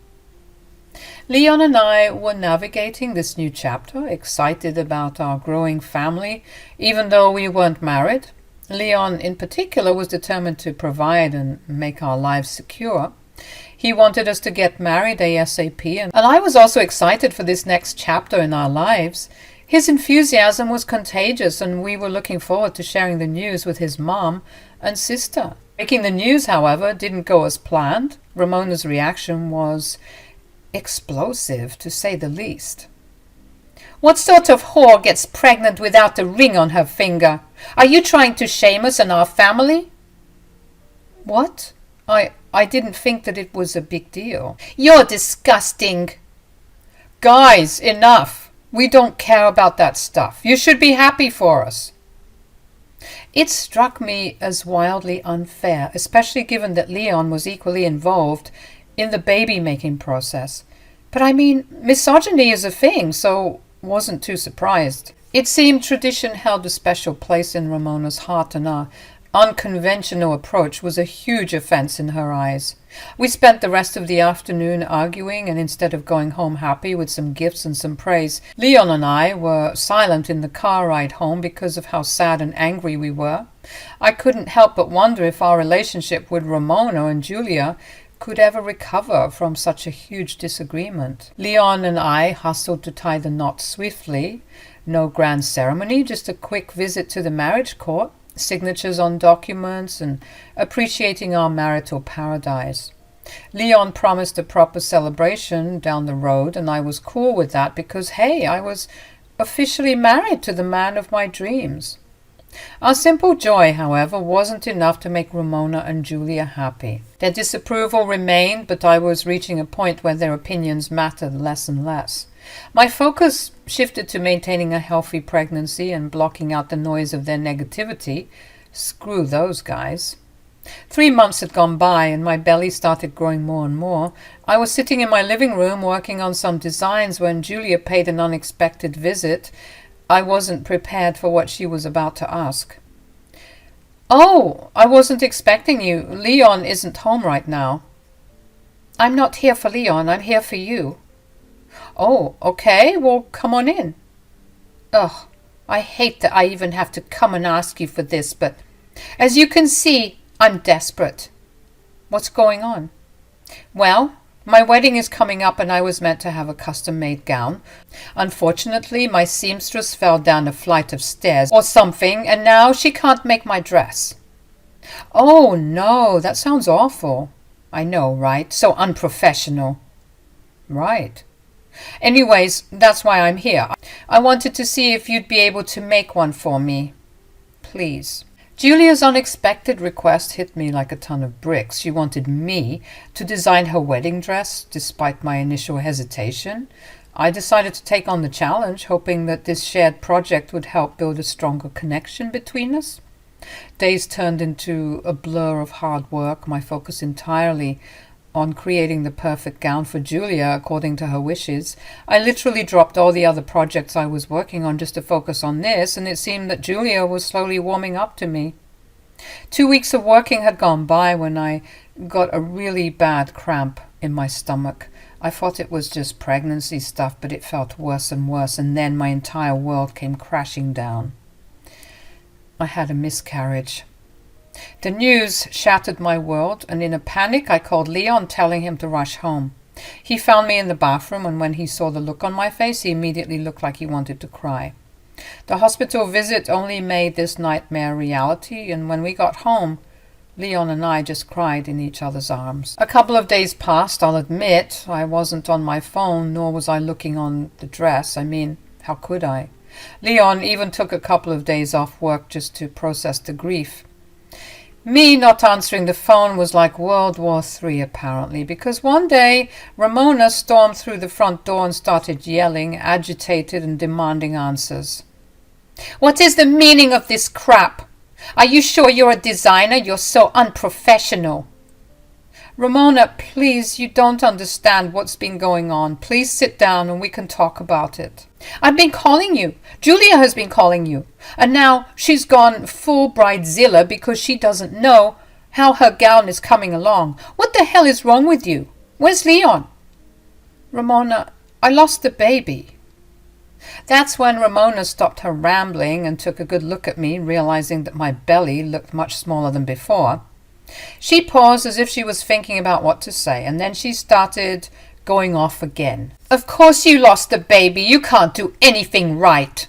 Leon and I were navigating this new chapter, excited about our growing family, even though we weren't married. Leon, in particular, was determined to provide and make our lives secure. He wanted us to get married ASAP, and I was also excited for this next chapter in our lives. His enthusiasm was contagious, and we were looking forward to sharing the news with his mom and sister. Breaking the news, however, didn't go as planned. Ramona's reaction was explosive, to say the least. What sort of whore gets pregnant without a ring on her finger? Are you trying to shame us and our family? What? I didn't think that it was a big deal. You're disgusting. Guys, enough. We don't care about that stuff. You should be happy for us. It struck me as wildly unfair, especially given that Leon was equally involved in the baby-making process. But I mean, misogyny is a thing, so wasn't too surprised. It seemed tradition held a special place in Ramona's heart, and our unconventional approach was a huge offense in her eyes. We spent the rest of the afternoon arguing, and instead of going home happy with some gifts and some praise, Leon and I were silent in the car ride home because of how sad and angry we were. I couldn't help but wonder if our relationship with Ramona and Julia could ever recover from such a huge disagreement. Leon and I hustled to tie the knot swiftly. No grand ceremony, just a quick visit to the marriage court, signatures on documents, and appreciating our marital paradise. Leon promised a proper celebration down the road, and I was cool with that because, hey, I was officially married to the man of my dreams. Our simple joy, however, wasn't enough to make Ramona and Julia happy. Their disapproval remained, but I was reaching a point where their opinions mattered less and less. My focus shifted to maintaining a healthy pregnancy and blocking out the noise of their negativity. Screw those guys. 3 months had gone by and my belly started growing more and more. I was sitting in my living room working on some designs when Julia paid an unexpected visit. I wasn't prepared for what she was about to ask. "Oh, I wasn't expecting you. Leon isn't home right now." "I'm not here for Leon. I'm here for you." "Oh, okay. Well, come on in." "Ugh, I hate that I even have to come and ask you for this, but as you can see, I'm desperate." "What's going on?" "Well, my wedding is coming up and I was meant to have a custom-made gown. Unfortunately, my seamstress fell down a flight of stairs or something, and now she can't make my dress." "Oh, no, that sounds awful." "I know, right? So unprofessional." "Right. Anyways, that's why I'm here. I wanted to see if you'd be able to make one for me. Please." Julia's unexpected request hit me like a ton of bricks. She wanted me to design her wedding dress, despite my initial hesitation. I decided to take on the challenge, hoping that this shared project would help build a stronger connection between us. Days turned into a blur of hard work, my focus entirely on creating the perfect gown for Julia according to her wishes. I literally dropped all the other projects I was working on just to focus on this, and it seemed that Julia was slowly warming up to me. 2 weeks of working had gone by when I got a really bad cramp in my stomach. I thought it was just pregnancy stuff, but it felt worse and worse, and then my entire world came crashing down. I had a miscarriage. The news shattered my world, and in a panic I called Leon, telling him to rush home. He found me in the bathroom, and when he saw the look on my face, he immediately looked like he wanted to cry. The hospital visit only made this nightmare reality, and when we got home, Leon and I just cried in each other's arms. A couple of days passed. I'll admit I wasn't on my phone, nor was I looking on the dress. I mean, how could I? Leon even took a couple of days off work just to process the grief. Me not answering the phone was like World War III, apparently, because one day Ramona stormed through the front door and started yelling, agitated and demanding answers. "What is the meaning of this crap? Are you sure you're a designer? You're so unprofessional." "Ramona, please, you don't understand what's been going on. Please sit down and we can talk about it." "I've been calling you. Julia has been calling you. And now she's gone full bridezilla because she doesn't know how her gown is coming along. What the hell is wrong with you? Where's Leon?" "Ramona, I lost the baby." That's when Ramona stopped her rambling and took a good look at me, realizing that my belly looked much smaller than before. She paused as if she was thinking about what to say, and then she started going off again. "Of course you lost the baby. You can't do anything right."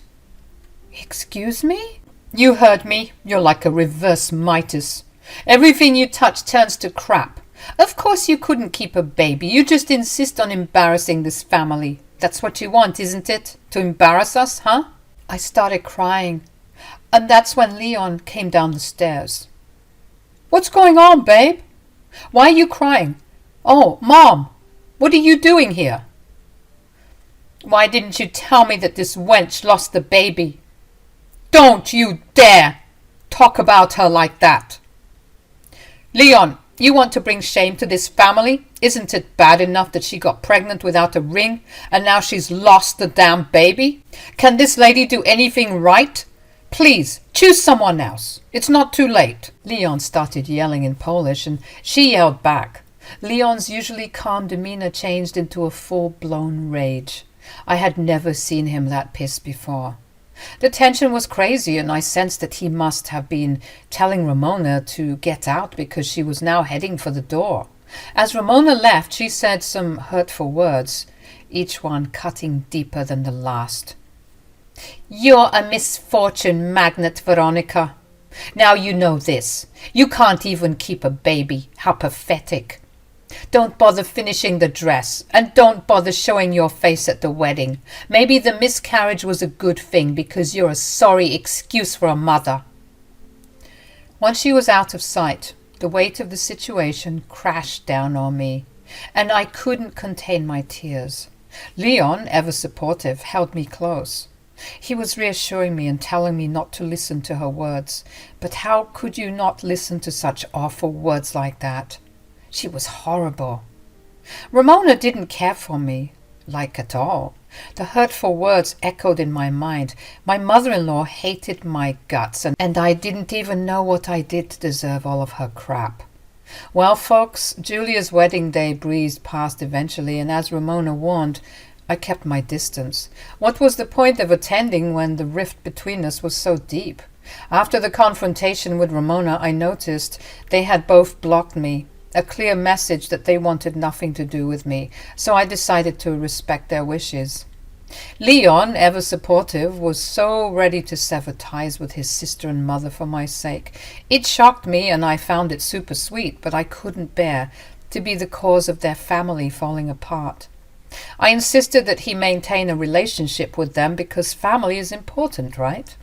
"Excuse me?" "You heard me. You're like a reverse Midas. Everything you touch turns to crap. Of course you couldn't keep a baby. You just insist on embarrassing this family. That's what you want, isn't it? To embarrass us, huh?" I started crying, and that's when Leon came down the stairs. "What's going on, babe? Why are you crying? Oh, Mom, what are you doing here?" "Why didn't you tell me that this wench lost the baby?" "Don't you dare talk about her like that." "Leon, you want to bring shame to this family? Isn't it bad enough that she got pregnant without a ring and now she's lost the damn baby? Can this lady do anything right? Please, choose someone else. It's not too late." Leon started yelling in Polish, and she yelled back. Leon's usually calm demeanor changed into a full-blown rage. I had never seen him that pissed before. The tension was crazy, and I sensed that he must have been telling Ramona to get out because she was now heading for the door. As Ramona left, she said some hurtful words, each one cutting deeper than the last. "You're a misfortune magnet, Veronica. Now you know this. You can't even keep a baby. How pathetic. Don't bother finishing the dress, and don't bother showing your face at the wedding. Maybe the miscarriage was a good thing because you're a sorry excuse for a mother." Once she was out of sight, the weight of the situation crashed down on me, and I couldn't contain my tears. Leon, ever supportive, held me close. He was reassuring me and telling me not to listen to her words. But how could you not listen to such awful words like that? She was horrible. Ramona didn't care for me, at all. The hurtful words echoed in my mind. My mother-in-law hated my guts, and I didn't even know what I did to deserve all of her crap. Well, folks, Julia's wedding day breezed past eventually, and as Ramona warned, I kept my distance. What was the point of attending when the rift between us was so deep? After the confrontation with Ramona, I noticed they had both blocked me, a clear message that they wanted nothing to do with me, so I decided to respect their wishes. Leon, ever supportive, was so ready to sever ties with his sister and mother for my sake. It shocked me, and I found it super sweet, but I couldn't bear to be the cause of their family falling apart. I insisted that he maintain a relationship with them because family is important, right?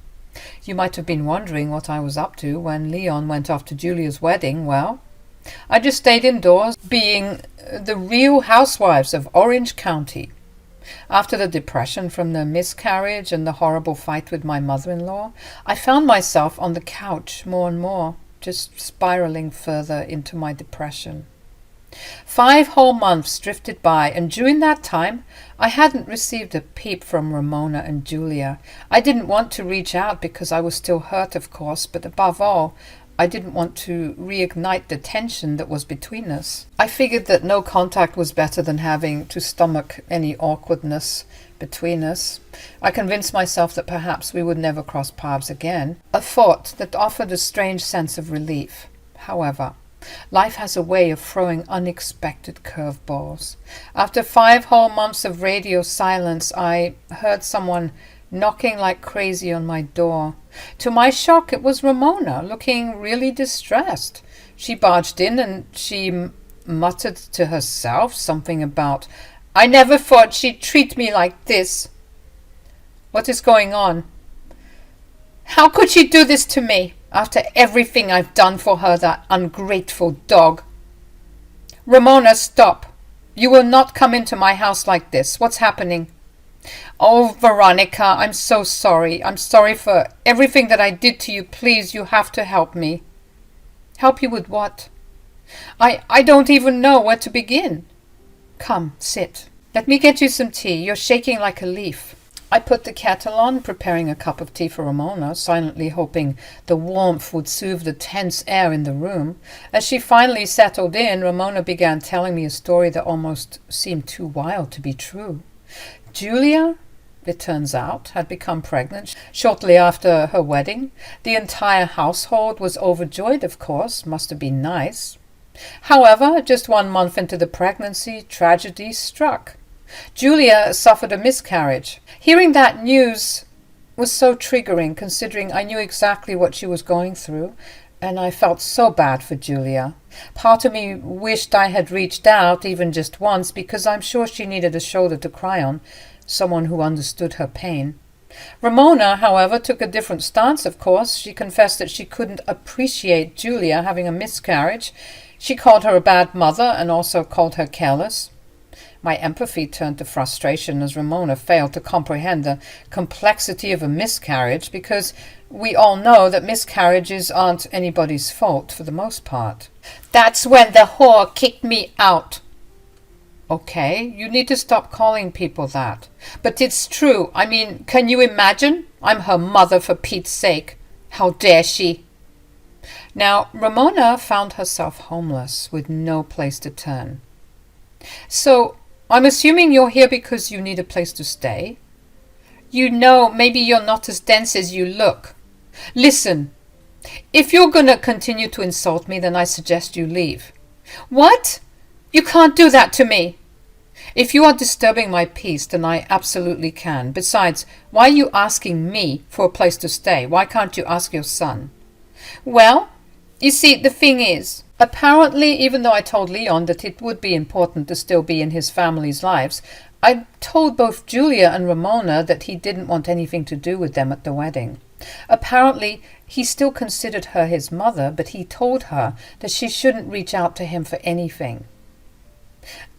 You might have been wondering what I was up to when Leon went off to Julia's wedding. Well, I just stayed indoors, being the real housewives of Orange County. After the depression from the miscarriage and the horrible fight with my mother-in-law, I found myself on the couch more and more, just spiraling further into my depression. 5 whole months drifted by, and during that time, I hadn't received a peep from Ramona and Julia. I didn't want to reach out because I was still hurt, of course, but above all, I didn't want to reignite the tension that was between us. I figured that no contact was better than having to stomach any awkwardness between us. I convinced myself that perhaps we would never cross paths again, a thought that offered a strange sense of relief. However, life has a way of throwing unexpected curveballs. After 5 whole months of radio silence, I heard someone knocking like crazy on my door. To my shock, it was Ramona, looking really distressed. She barged in and she muttered to herself something about, "I never thought she'd treat me like this. What is going on? How could she do this to me? After everything I've done for her, that ungrateful dog." "Ramona, stop. You will not come into my house like this. What's happening?" "Oh, Veronica, I'm so sorry. I'm sorry for everything that I did to you. Please, you have to help me." "Help you with what?" I don't even know where to begin." "Come, sit. Let me get you some tea. You're shaking like a leaf." I put the kettle on, preparing a cup of tea for Ramona, silently hoping the warmth would soothe the tense air in the room. As she finally settled in, Ramona began telling me a story that almost seemed too wild to be true. Julia, it turns out, had become pregnant shortly after her wedding. The entire household was overjoyed, of course. Must have been nice. However, just 1 month into the pregnancy, tragedy struck. Julia suffered a miscarriage. Hearing that news was so triggering, considering I knew exactly what she was going through, and I felt so bad for Julia. Part of me wished I had reached out even just once, because I'm sure she needed a shoulder to cry on, someone who understood her pain. Ramona, however, took a different stance, of course. She confessed that she couldn't appreciate Julia having a miscarriage. She called her a bad mother and also called her careless. My empathy turned to frustration as Ramona failed to comprehend the complexity of a miscarriage, because we all know that miscarriages aren't anybody's fault for the most part. "That's when the whore kicked me out." "Okay, you need to stop calling people that." "But it's true. I mean, can you imagine? I'm her mother, for Pete's sake. How dare she?" Now, Ramona found herself homeless with no place to turn. "So, I'm assuming you're here because you need a place to stay? You know, maybe you're not as dense as you look. Listen, if you're gonna continue to insult me, then I suggest you leave." "What? You can't do that to me. If you are disturbing my peace, then I absolutely can. Besides, why are you asking me for a place to stay? Why can't you ask your son? Well, you see, the thing is, apparently, even though I told Leon that it would be important to still be in his family's lives, I told both Julia and Ramona that he didn't want anything to do with them at the wedding. Apparently, he still considered her his mother, but he told her that she shouldn't reach out to him for anything.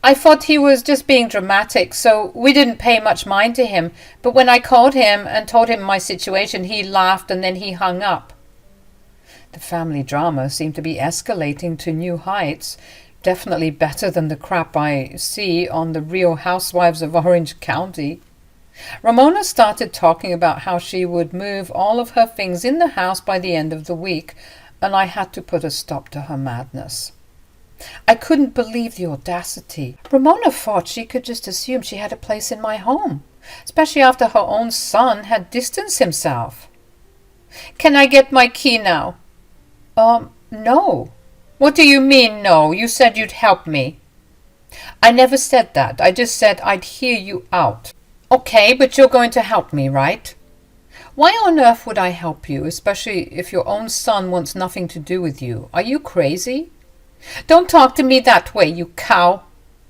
I thought he was just being dramatic, so we didn't pay much mind to him, but when I called him and told him my situation, he laughed and then he hung up. The family drama seemed to be escalating to new heights, definitely better than the crap I see on the Real Housewives of Orange County. Ramona started talking about how she would move all of her things in the house by the end of the week, and I had to put a stop to her madness. I couldn't believe the audacity. Ramona thought she could just assume she had a place in my home, especially after her own son had distanced himself. Can I get my key now? No. What do you mean, no? You said you'd help me. I never said that. I just said I'd hear you out. Okay, but you're going to help me, right? Why on earth would I help you, especially if your own son wants nothing to do with you? Are you crazy? Don't talk to me that way, you cow.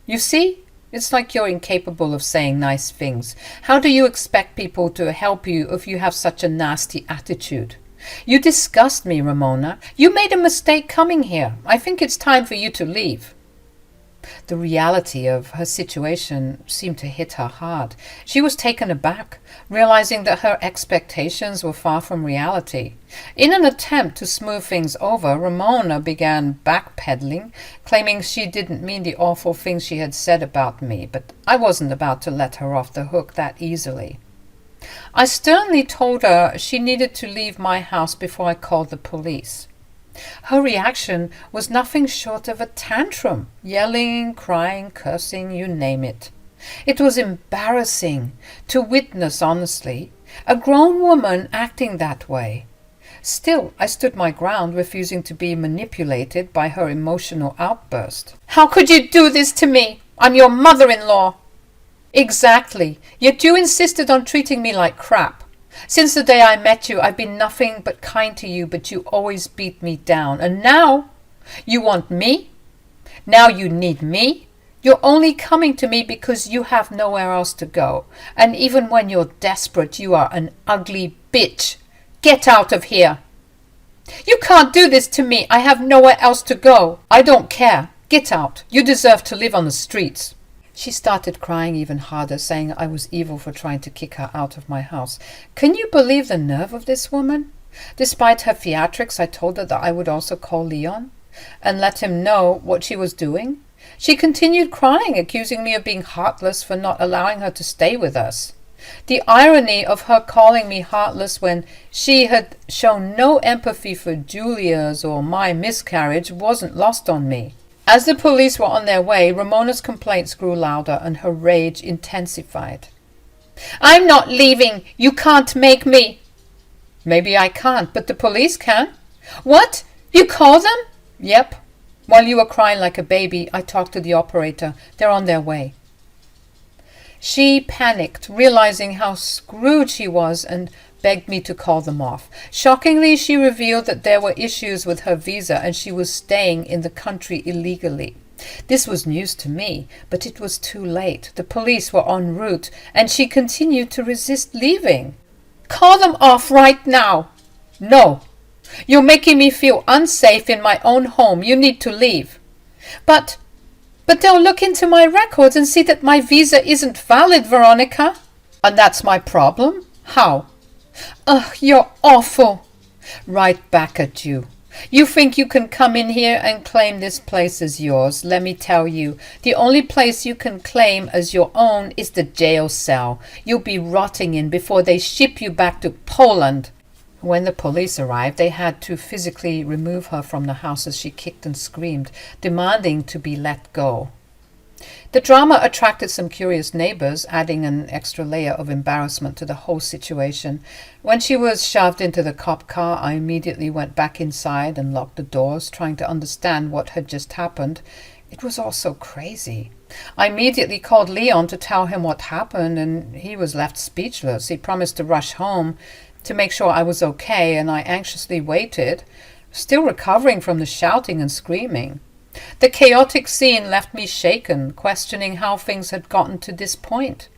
You see? It's like you're incapable of saying nice things. How do you expect people to help you if you have such a nasty attitude? You disgust me, Ramona. You made a mistake coming here. I think it's time for you to leave. The reality of her situation seemed to hit her hard. She was taken aback, realizing that her expectations were far from reality. In an attempt to smooth things over, Ramona began backpedaling, claiming she didn't mean the awful things she had said about me, but I wasn't about to let her off the hook that easily. I sternly told her she needed to leave my house before I called the police. Her reaction was nothing short of a tantrum, yelling, crying, cursing, you name it. It was embarrassing to witness, honestly, a grown woman acting that way. Still, I stood my ground, refusing to be manipulated by her emotional outburst. How could you do this to me? I'm your mother-in-law. Exactly, yet you insisted on treating me like crap. Since the day I met you, I've been nothing but kind to you, but you always beat me down. And now you want me? Now you need me? You're only coming to me because you have nowhere else to go. And even when you're desperate, you are an ugly bitch. Get out of here. You can't do this to me. I have nowhere else to go. I don't care. Get out. You deserve to live on the streets. She started crying even harder, saying I was evil for trying to kick her out of my house. Can you believe the nerve of this woman? Despite her theatrics, I told her that I would also call Leon and let him know what she was doing. She continued crying, accusing me of being heartless for not allowing her to stay with us. The irony of her calling me heartless when she had shown no empathy for Julia's or my miscarriage wasn't lost on me. As the police were on their way, Ramona's complaints grew louder and her rage intensified. I'm not leaving. You can't make me. Maybe I can't, but the police can. What? You call them? Yep. While you were crying like a baby, I talked to the operator. They're on their way. She panicked, realizing how screwed she was, and begged me to call them off. Shockingly, she revealed that there were issues with her visa and she was staying in the country illegally. This was news to me, but it was too late. The police were en route and she continued to resist leaving. Call them off right now. No. You're making me feel unsafe in my own home. You need to leave. But they'll look into my records and see that my visa isn't valid, Veronica. And that's my problem? How? Ugh, you're awful. Right back at you. You think you can come in here and claim this place as yours. Let me tell you, the only place you can claim as your own is the jail cell. You'll be rotting in before they ship you back to Poland. When the police arrived, they had to physically remove her from the house as she kicked and screamed, demanding to be let go. The drama attracted some curious neighbors, adding an extra layer of embarrassment to the whole situation. When she was shoved into the cop car, I immediately went back inside and locked the doors, trying to understand what had just happened. It was all so crazy. I immediately called Leon to tell him what happened, and he was left speechless. He promised to rush home to make sure I was okay, and I anxiously waited, still recovering from the shouting and screaming. The chaotic scene left me shaken, questioning how things had gotten to this point.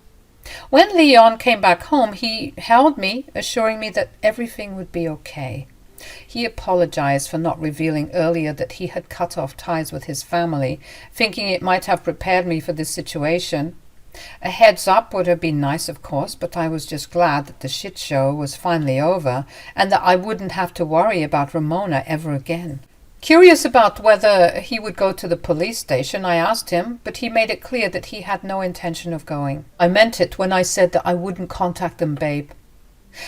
When Leon came back home, he held me, assuring me that everything would be okay. He apologized for not revealing earlier that he had cut off ties with his family, thinking it might have prepared me for this situation. A heads up would have been nice, of course, but I was just glad that the shit show was finally over and that I wouldn't have to worry about Ramona ever again. Curious about whether he would go to the police station, I asked him, but he made it clear that he had no intention of going. I meant it when I said that I wouldn't contact them, babe.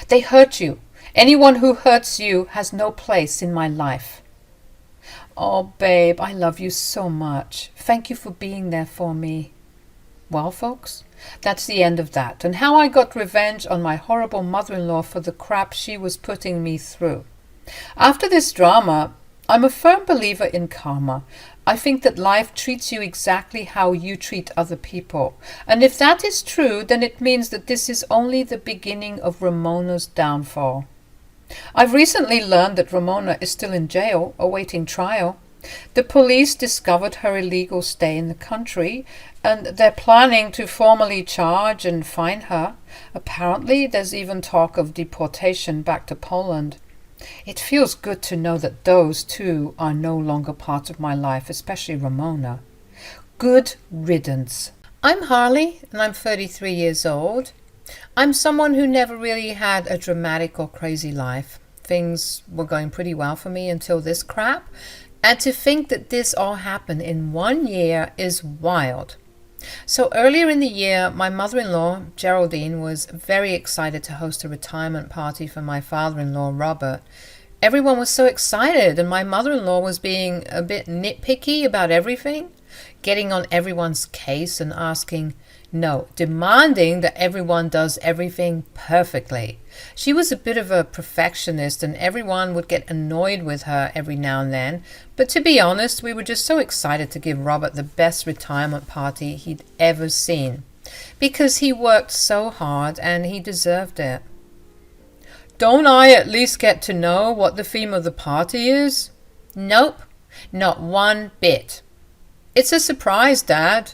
They hurt you. Anyone who hurts you has no place in my life. Oh, babe, I love you so much. Thank you for being there for me. Well, folks, that's the end of that, and how I got revenge on my horrible mother-in-law for the crap she was putting me through. After this drama, I'm a firm believer in karma. I think that life treats you exactly how you treat other people. And if that is true, then it means that this is only the beginning of Ramona's downfall. I've recently learned that Ramona is still in jail, awaiting trial. The police discovered her illegal stay in the country, and they're planning to formally charge and fine her. Apparently, there's even talk of deportation back to Poland. It feels good to know that those two are no longer part of my life, especially Ramona. Good riddance. I'm Harley, and I'm 33 years old. I'm someone who never really had a dramatic or crazy life. Things were going pretty well for me until this crap, and to think that this all happened in 1 year is wild. So earlier in the year, my mother-in-law, Geraldine, was very excited to host a retirement party for my father-in-law, Robert. Everyone was so excited, and my mother-in-law was being a bit nitpicky about everything, getting on everyone's case and demanding that everyone does everything perfectly. She was a bit of a perfectionist, and everyone would get annoyed with her every now and then. But to be honest, we were just so excited to give Robert the best retirement party he'd ever seen, because he worked so hard and he deserved it. Don't I at least get to know what the theme of the party is? Nope, not one bit. It's a surprise, Dad.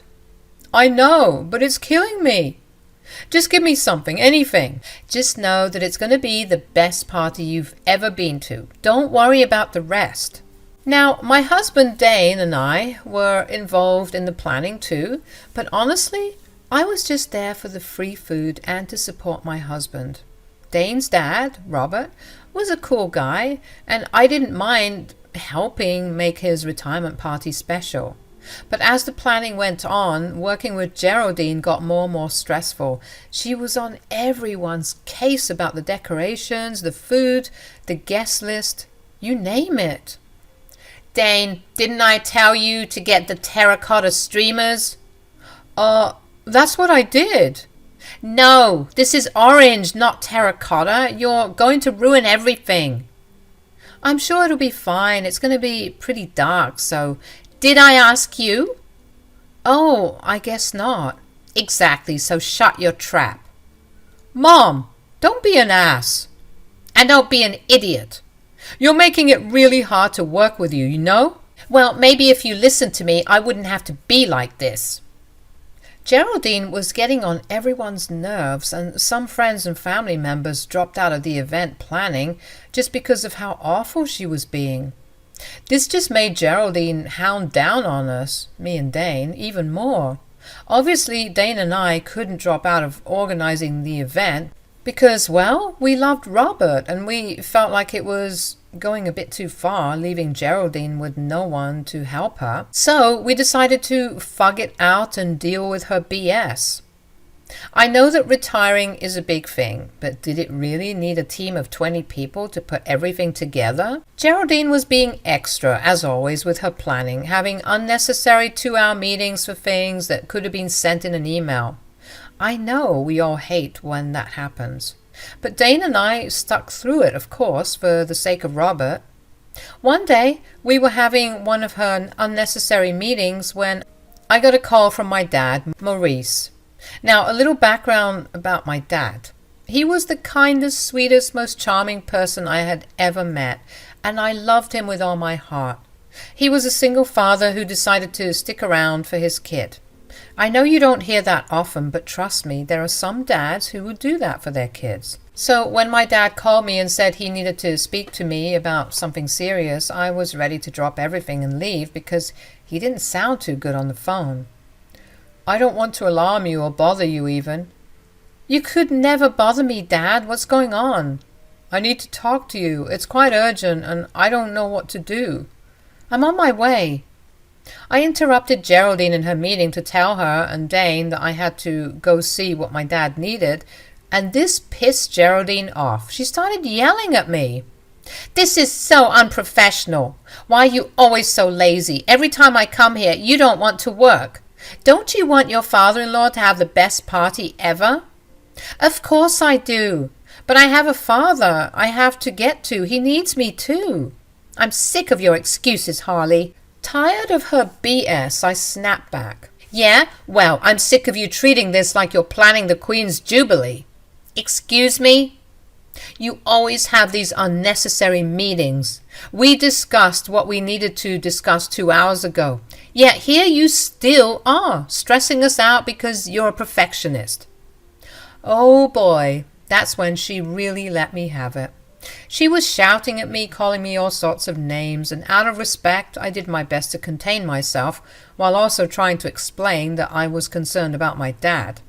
I know, but it's killing me. Just give me something, anything. Just know that it's going to be the best party you've ever been to. Don't worry about the rest. Now, my husband Dane and I were involved in the planning too, but honestly, I was just there for the free food and to support my husband. Dane's dad, Robert, was a cool guy, and I didn't mind helping make his retirement party special. But as the planning went on, working with Geraldine got more and more stressful. She was on everyone's case about the decorations, the food, the guest list, you name it. Dane, didn't I tell you to get the terracotta streamers? That's what I did. No, this is orange, not terracotta. You're going to ruin everything. I'm sure it'll be fine. It's going to be pretty dark, so... Did I ask you? Oh, I guess not. Exactly, so shut your trap. Mom, don't be an ass. And don't be an idiot. You're making it really hard to work with you, you know? Well, maybe if you listened to me, I wouldn't have to be like this. Geraldine was getting on everyone's nerves, and some friends and family members dropped out of the event planning just because of how awful she was being. This just made Geraldine hound down on us, me and Dane, even more. Obviously, Dane and I couldn't drop out of organizing the event because, well, we loved Robert and we felt like it was going a bit too far, leaving Geraldine with no one to help her. So we decided to fug it out and deal with her BS. I know that retiring is a big thing, but did it really need a team of 20 people to put everything together? Geraldine was being extra, as always, with her planning, having unnecessary 2-hour meetings for things that could have been sent in an email. I know we all hate when that happens. But Dane and I stuck through it, of course, for the sake of Robert. One day, we were having one of her unnecessary meetings when I got a call from my dad, Maurice. Now, a little background about my dad. He was the kindest, sweetest, most charming person I had ever met, and I loved him with all my heart. He was a single father who decided to stick around for his kid. I know you don't hear that often, but trust me, there are some dads who would do that for their kids. So when my dad called me and said he needed to speak to me about something serious, I was ready to drop everything and leave because he didn't sound too good on the phone. I don't want to alarm you or bother you even. You could never bother me, Dad. What's going on? I need to talk to you. It's quite urgent and I don't know what to do. I'm on my way. I interrupted Geraldine in her meeting to tell her and Dane that I had to go see what my dad needed, and this pissed Geraldine off. She started yelling at me. This is so unprofessional. Why are you always so lazy? Every time I come here, you don't want to work. Don't you want your father-in-law to have the best party ever? Of course I do. But I have a father I have to get to. He needs me too. I'm sick of your excuses, Harley. Tired of her BS, I snapped back. Yeah? Well, I'm sick of you treating this like you're planning the Queen's Jubilee. Excuse me? You always have these unnecessary meetings. We discussed what we needed to discuss 2 hours ago. Yet here you still are, stressing us out because you're a perfectionist. Oh boy, that's when she really let me have it. She was shouting at me, calling me all sorts of names, and out of respect I did my best to contain myself while also trying to explain that I was concerned about my dad.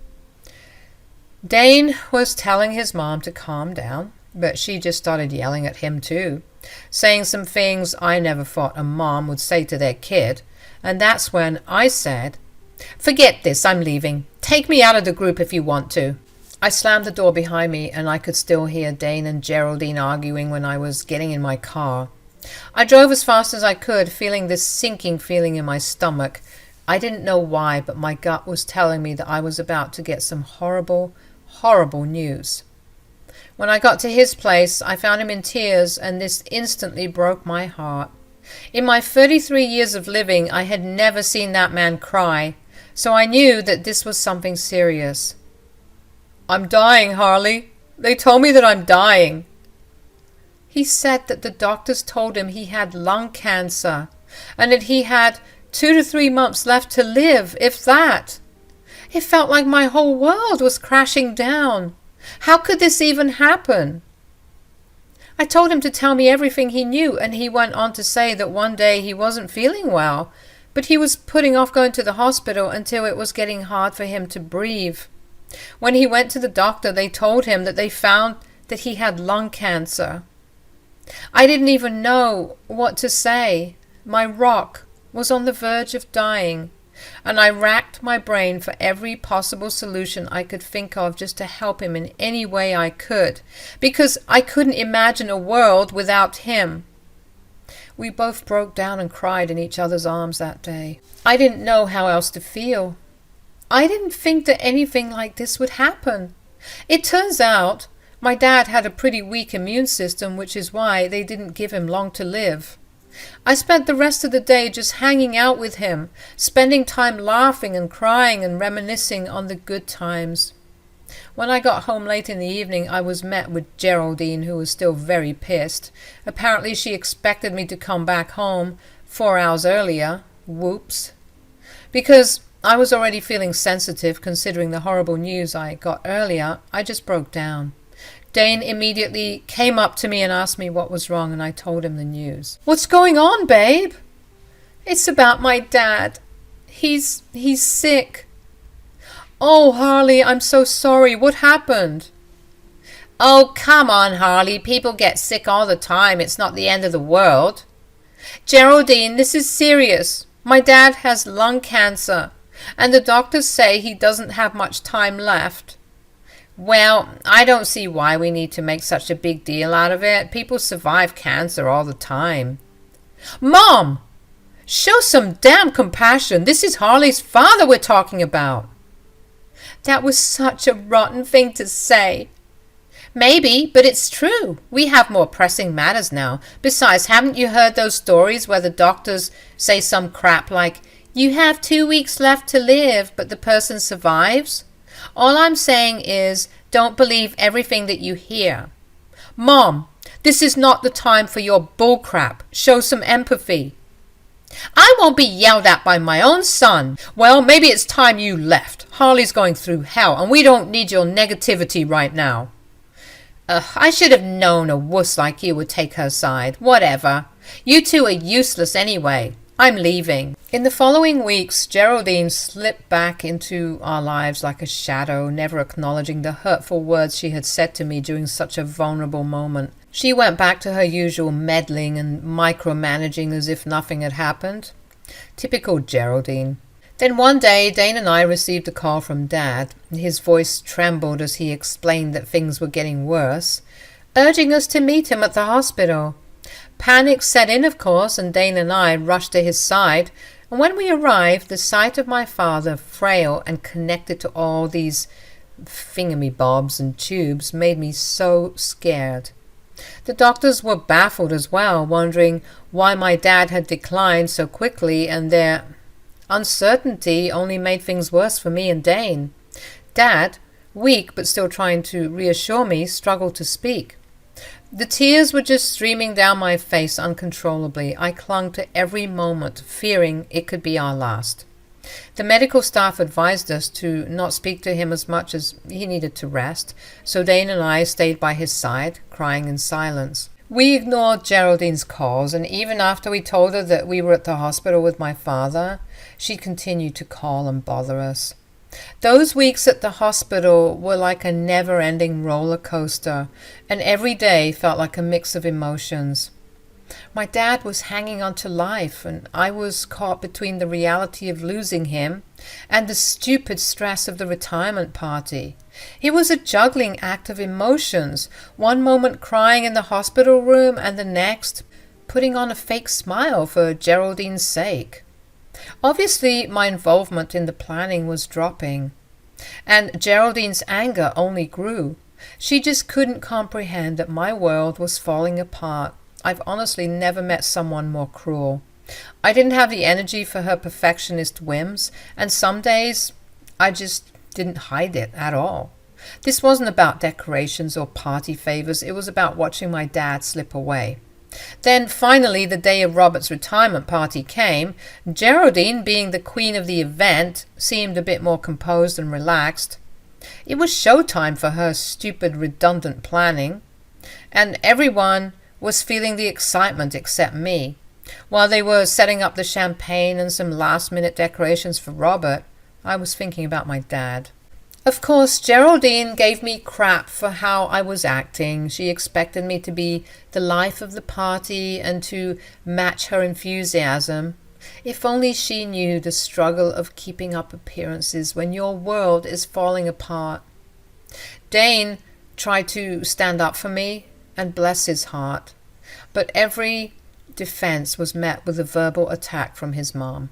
Dane was telling his mom to calm down, but she just started yelling at him too, saying some things I never thought a mom would say to their kid, and that's when I said, "Forget this, I'm leaving. Take me out of the group if you want to." I slammed the door behind me and I could still hear Dane and Geraldine arguing when I was getting in my car. I drove as fast as I could, feeling this sinking feeling in my stomach. I didn't know why, but my gut was telling me that I was about to get some horrible, horrible news. When I got to his place, I found him in tears, and this instantly broke my heart. In my 33 years of living, I had never seen that man cry, so I knew that this was something serious. "I'm dying, Harley. They told me that I'm dying." He said that the doctors told him he had lung cancer and that he had 2 to 3 months left to live, if that. It felt like my whole world was crashing down. How could this even happen? I told him to tell me everything he knew, and he went on to say that one day he wasn't feeling well, but he was putting off going to the hospital until it was getting hard for him to breathe. When he went to the doctor, they told him that they found that he had lung cancer. I didn't even know what to say. My rock was on the verge of dying, and I racked my brain for every possible solution I could think of just to help him in any way I could, because I couldn't imagine a world without him. We both broke down and cried in each other's arms that day. I didn't know how else to feel. I didn't think that anything like this would happen. It turns out my dad had a pretty weak immune system, which is why they didn't give him long to live. I spent the rest of the day just hanging out with him, spending time laughing and crying and reminiscing on the good times. When I got home late in the evening, I was met with Geraldine, who was still very pissed. Apparently she expected me to come back home 4 hours earlier. Whoops. Because I was already feeling sensitive considering the horrible news I got earlier, I just broke down. Dane immediately came up to me and asked me what was wrong, and I told him the news. "What's going on, babe?" "It's about my dad. He's sick." "Oh, Harley, I'm so sorry. What happened?" "Oh, come on, Harley. People get sick all the time. It's not the end of the world." "Geraldine, this is serious. My dad has lung cancer, and the doctors say he doesn't have much time left." "Well, I don't see why we need to make such a big deal out of it. People survive cancer all the time." "Mom! Show some damn compassion. This is Harley's father we're talking about." "That was such a rotten thing to say. Maybe, but it's true. We have more pressing matters now. Besides, haven't you heard those stories where the doctors say some crap like, you have 2 weeks left to live, but the person survives? All I'm saying is, don't believe everything that you hear. Mom, this is not the time for your bullcrap. Show some empathy. I won't be yelled at by my own son. Well, maybe it's time you left. Harley's going through hell, and we don't need your negativity right now. I should have known a wuss like you would take her side. Whatever. You two are useless anyway. I'm leaving. In the following weeks, Geraldine slipped back into our lives like a shadow, never acknowledging the hurtful words she had said to me during such a vulnerable moment. She went back to her usual meddling and micromanaging as if nothing had happened. Typical Geraldine. Then one day, Dane and I received a call from Dad. His voice trembled as he explained that things were getting worse, urging us to meet him at the hospital. Panic set in, of course, and Dane and I rushed to his side. And when we arrived, the sight of my father, frail and connected to all these thingamybobs and tubes, made me so scared. The doctors were baffled as well, wondering why my dad had declined so quickly, and their uncertainty only made things worse for me and Dane. Dad, weak but still trying to reassure me, struggled to speak. The tears were just streaming down my face uncontrollably. I clung to every moment, fearing it could be our last. The medical staff advised us to not speak to him as much as he needed to rest, so Dane and I stayed by his side, crying in silence. We ignored Geraldine's calls, and even after we told her that we were at the hospital with my father, she continued to call and bother us. Those weeks at the hospital were like a never-ending roller coaster, and every day felt like a mix of emotions. My dad was hanging on to life, and I was caught between the reality of losing him and the stupid stress of the retirement party. It was a juggling act of emotions, one moment crying in the hospital room and the next putting on a fake smile for Geraldine's sake. Obviously, my involvement in the planning was dropping, and Geraldine's anger only grew. She just couldn't comprehend that my world was falling apart. I've honestly never met someone more cruel. I didn't have the energy for her perfectionist whims, and some days I just didn't hide it at all. This wasn't about decorations or party favors. It was about watching my dad slip away. Then finally the day of Robert's retirement party came. Geraldine, being the queen of the event, seemed a bit more composed and relaxed. It was showtime for her stupid, redundant planning, and everyone was feeling the excitement except me. While they were setting up the champagne and some last-minute decorations for Robert, I was thinking about my dad. Of course, Geraldine gave me crap for how I was acting. She expected me to be the life of the party and to match her enthusiasm. If only she knew the struggle of keeping up appearances when your world is falling apart. Dane tried to stand up for me, and bless his heart, but every defense was met with a verbal attack from his mom.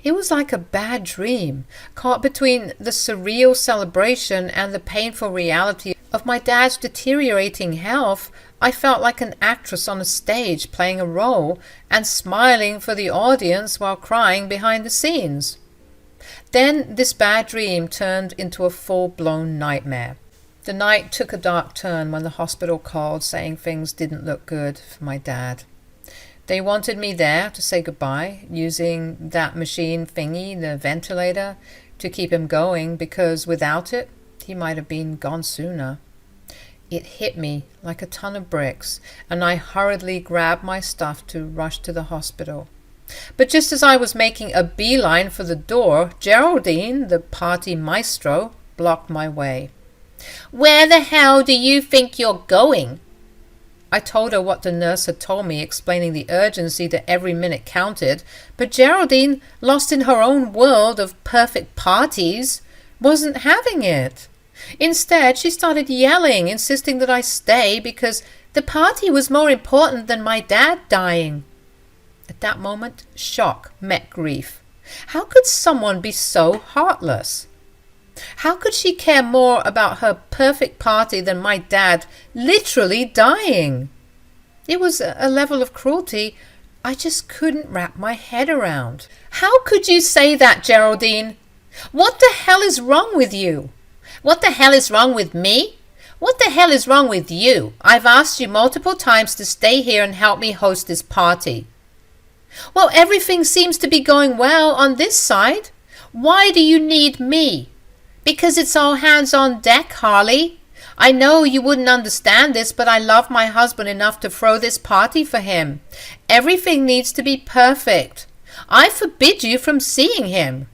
It was like a bad dream, caught between the surreal celebration and the painful reality of my dad's deteriorating health. I felt like an actress on a stage playing a role and smiling for the audience while crying behind the scenes. Then this bad dream turned into a full-blown nightmare. The night took a dark turn when the hospital called saying things didn't look good for my dad. They wanted me there to say goodbye, using that machine thingy, the ventilator, to keep him going, because without it, he might have been gone sooner. It hit me like a ton of bricks, and I hurriedly grabbed my stuff to rush to the hospital. But just as I was making a beeline for the door, Geraldine, the party maestro, blocked my way. "Where the hell do you think you're going?" I told her what the nurse had told me, explaining the urgency that every minute counted, but Geraldine, lost in her own world of perfect parties, wasn't having it. Instead, she started yelling, insisting that I stay because the party was more important than my dad dying. At that moment, shock met grief. How could someone be so heartless? How could she care more about her perfect party than my dad literally dying? It was a level of cruelty I just couldn't wrap my head around. How could you say that, Geraldine? What the hell is wrong with you? What the hell is wrong with me? What the hell is wrong with you? I've asked you multiple times to stay here and help me host this party. Well, everything seems to be going well on this side. Why do you need me? Because it's all hands on deck, Harley. I know you wouldn't understand this, but I love my husband enough to throw this party for him. Everything needs to be perfect. I forbid you from seeing him.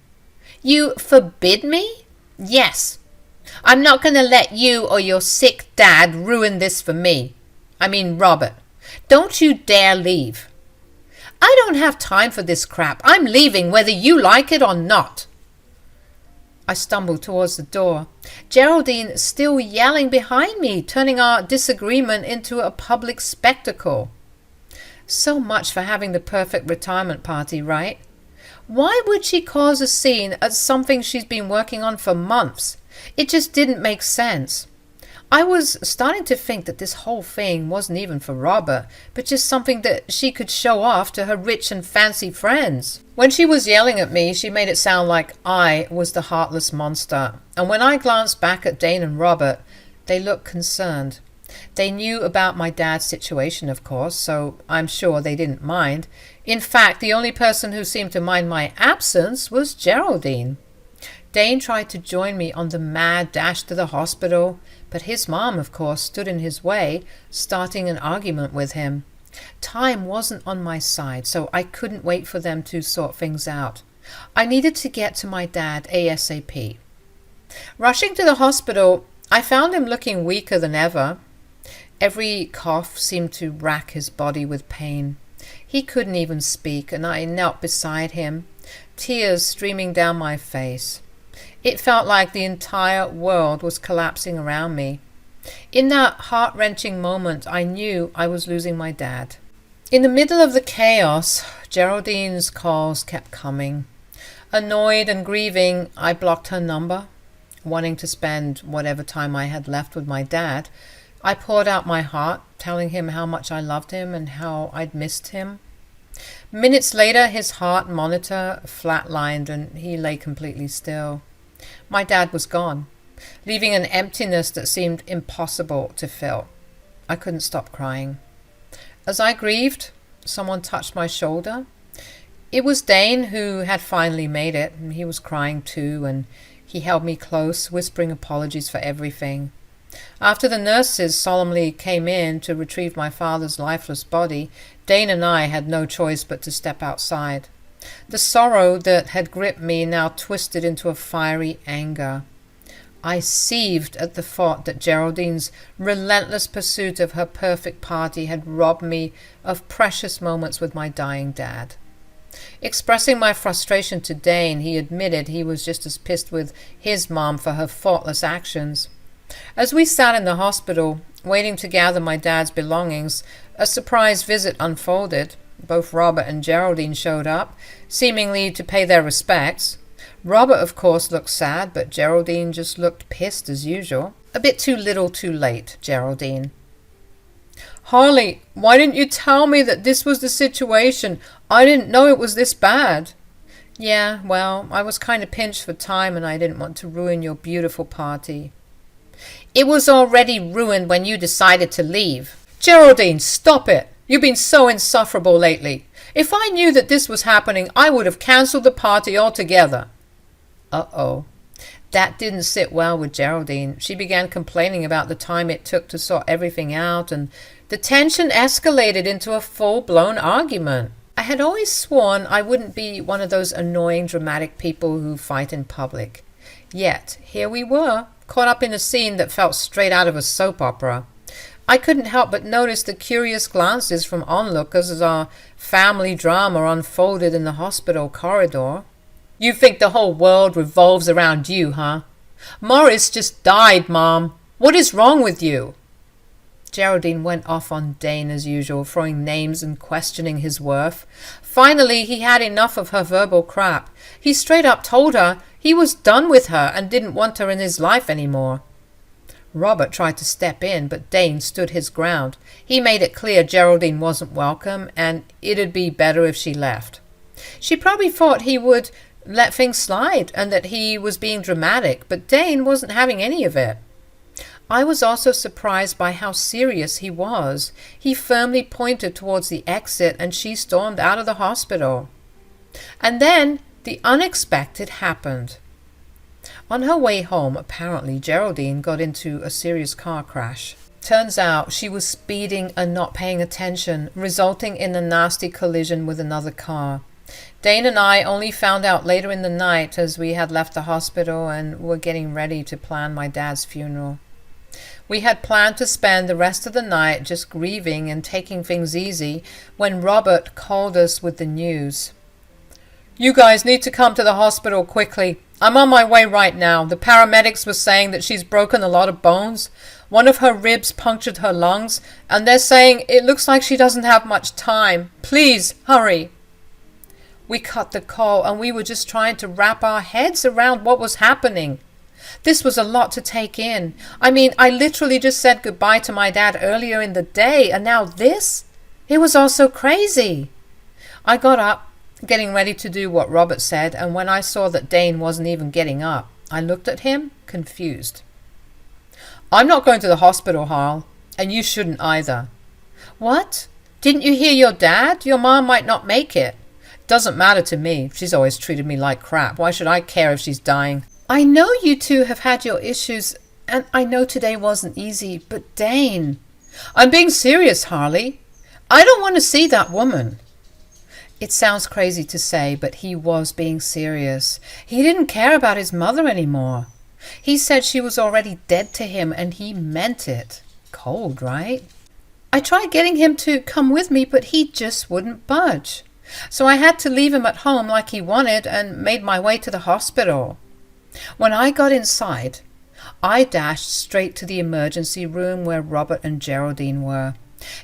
You forbid me? Yes. I'm not going to let you or your sick dad ruin this for me. I mean, Robert. Don't you dare leave. I don't have time for this crap. I'm leaving whether you like it or not. I stumbled towards the door, Geraldine still yelling behind me, turning our disagreement into a public spectacle. So much for having the perfect retirement party, right? Why would she cause a scene at something she's been working on for months? It just didn't make sense. I was starting to think that this whole thing wasn't even for Robert, but just something that she could show off to her rich and fancy friends. When she was yelling at me, she made it sound like I was the heartless monster. And when I glanced back at Dane and Robert, they looked concerned. They knew about my dad's situation, of course, so I'm sure they didn't mind. In fact, the only person who seemed to mind my absence was Geraldine. Dane tried to join me on the mad dash to the hospital, but his mom, of course, stood in his way, starting an argument with him. Time wasn't on my side, so I couldn't wait for them to sort things out. I needed to get to my dad ASAP. Rushing to the hospital, I found him looking weaker than ever. Every cough seemed to rack his body with pain. He couldn't even speak, and I knelt beside him, tears streaming down my face. It felt like the entire world was collapsing around me. In that heart-wrenching moment, I knew I was losing my dad. In the middle of the chaos, Geraldine's calls kept coming. Annoyed and grieving, I blocked her number. Wanting to spend whatever time I had left with my dad, I poured out my heart, telling him how much I loved him and how I'd missed him. Minutes later, his heart monitor flatlined and he lay completely still. My dad was gone, leaving an emptiness that seemed impossible to fill. I couldn't stop crying. As I grieved, someone touched my shoulder. It was Dane, who had finally made it. He was crying too, and he held me close, whispering apologies for everything. After the nurses solemnly came in to retrieve my father's lifeless body, Dane and I had no choice but to step outside. The sorrow that had gripped me now twisted into a fiery anger. I seethed at the thought that Geraldine's relentless pursuit of her perfect party had robbed me of precious moments with my dying dad. Expressing my frustration to Dane, he admitted he was just as pissed with his mom for her thoughtless actions. As we sat in the hospital, waiting to gather my dad's belongings, a surprise visit unfolded. Both Robert and Geraldine showed up, seemingly to pay their respects. Robert, of course, looked sad, but Geraldine just looked pissed as usual. A bit too little too late, Geraldine. Harley, why didn't you tell me that this was the situation? I didn't know it was this bad. Yeah, well, I was kind of pinched for time and I didn't want to ruin your beautiful party. It was already ruined when you decided to leave. Geraldine, stop it! You've been so insufferable lately. If I knew that this was happening, I would have cancelled the party altogether. Uh-oh. That didn't sit well with Geraldine. She began complaining about the time it took to sort everything out, and the tension escalated into a full-blown argument. I had always sworn I wouldn't be one of those annoying, dramatic people who fight in public. Yet, here we were, caught up in a scene that felt straight out of a soap opera. I couldn't help but notice the curious glances from onlookers as our family drama unfolded in the hospital corridor. You think the whole world revolves around you, huh? Morris just died, Mom. What is wrong with you? Geraldine went off on Dane as usual, throwing names and questioning his worth. Finally, he had enough of her verbal crap. He straight up told her, He was done with her and didn't want her in his life anymore. Robert tried to step in, but Dane stood his ground. He made it clear Geraldine wasn't welcome, and it'd be better if she left. She probably thought he would let things slide and that he was being dramatic, but Dane wasn't having any of it. I was also surprised by how serious he was. He firmly pointed towards the exit, and she stormed out of the hospital. And then the unexpected happened. On her way home, apparently, Geraldine got into a serious car crash. Turns out she was speeding and not paying attention, resulting in a nasty collision with another car. Dane and I only found out later in the night as we had left the hospital and were getting ready to plan my dad's funeral. We had planned to spend the rest of the night just grieving and taking things easy when Robert called us with the news. "You guys need to come to the hospital quickly. I'm on my way right now. The paramedics were saying that she's broken a lot of bones. One of her ribs punctured her lungs, and they're saying it looks like she doesn't have much time. Please, hurry." We cut the call, and we were just trying to wrap our heads around what was happening. This was a lot to take in. I mean, I literally just said goodbye to my dad earlier in the day, and now this? It was all so crazy. I got up, getting ready to do what Robert said, and when I saw that Dane wasn't even getting up, I looked at him, confused. "I'm not going to the hospital, Harl, and you shouldn't either." "What? Didn't you hear your dad? Your mom might not make it." "Doesn't matter to me. She's always treated me like crap. Why should I care if she's dying?" "I know you two have had your issues, and I know today wasn't easy, but Dane..." "I'm being serious, Harley. I don't want to see that woman." It sounds crazy to say, but he was being serious. He didn't care about his mother anymore. He said she was already dead to him, and he meant it. Cold, right? I tried getting him to come with me, but he just wouldn't budge. So I had to leave him at home like he wanted and made my way to the hospital. When I got inside, I dashed straight to the emergency room where Robert and Geraldine were.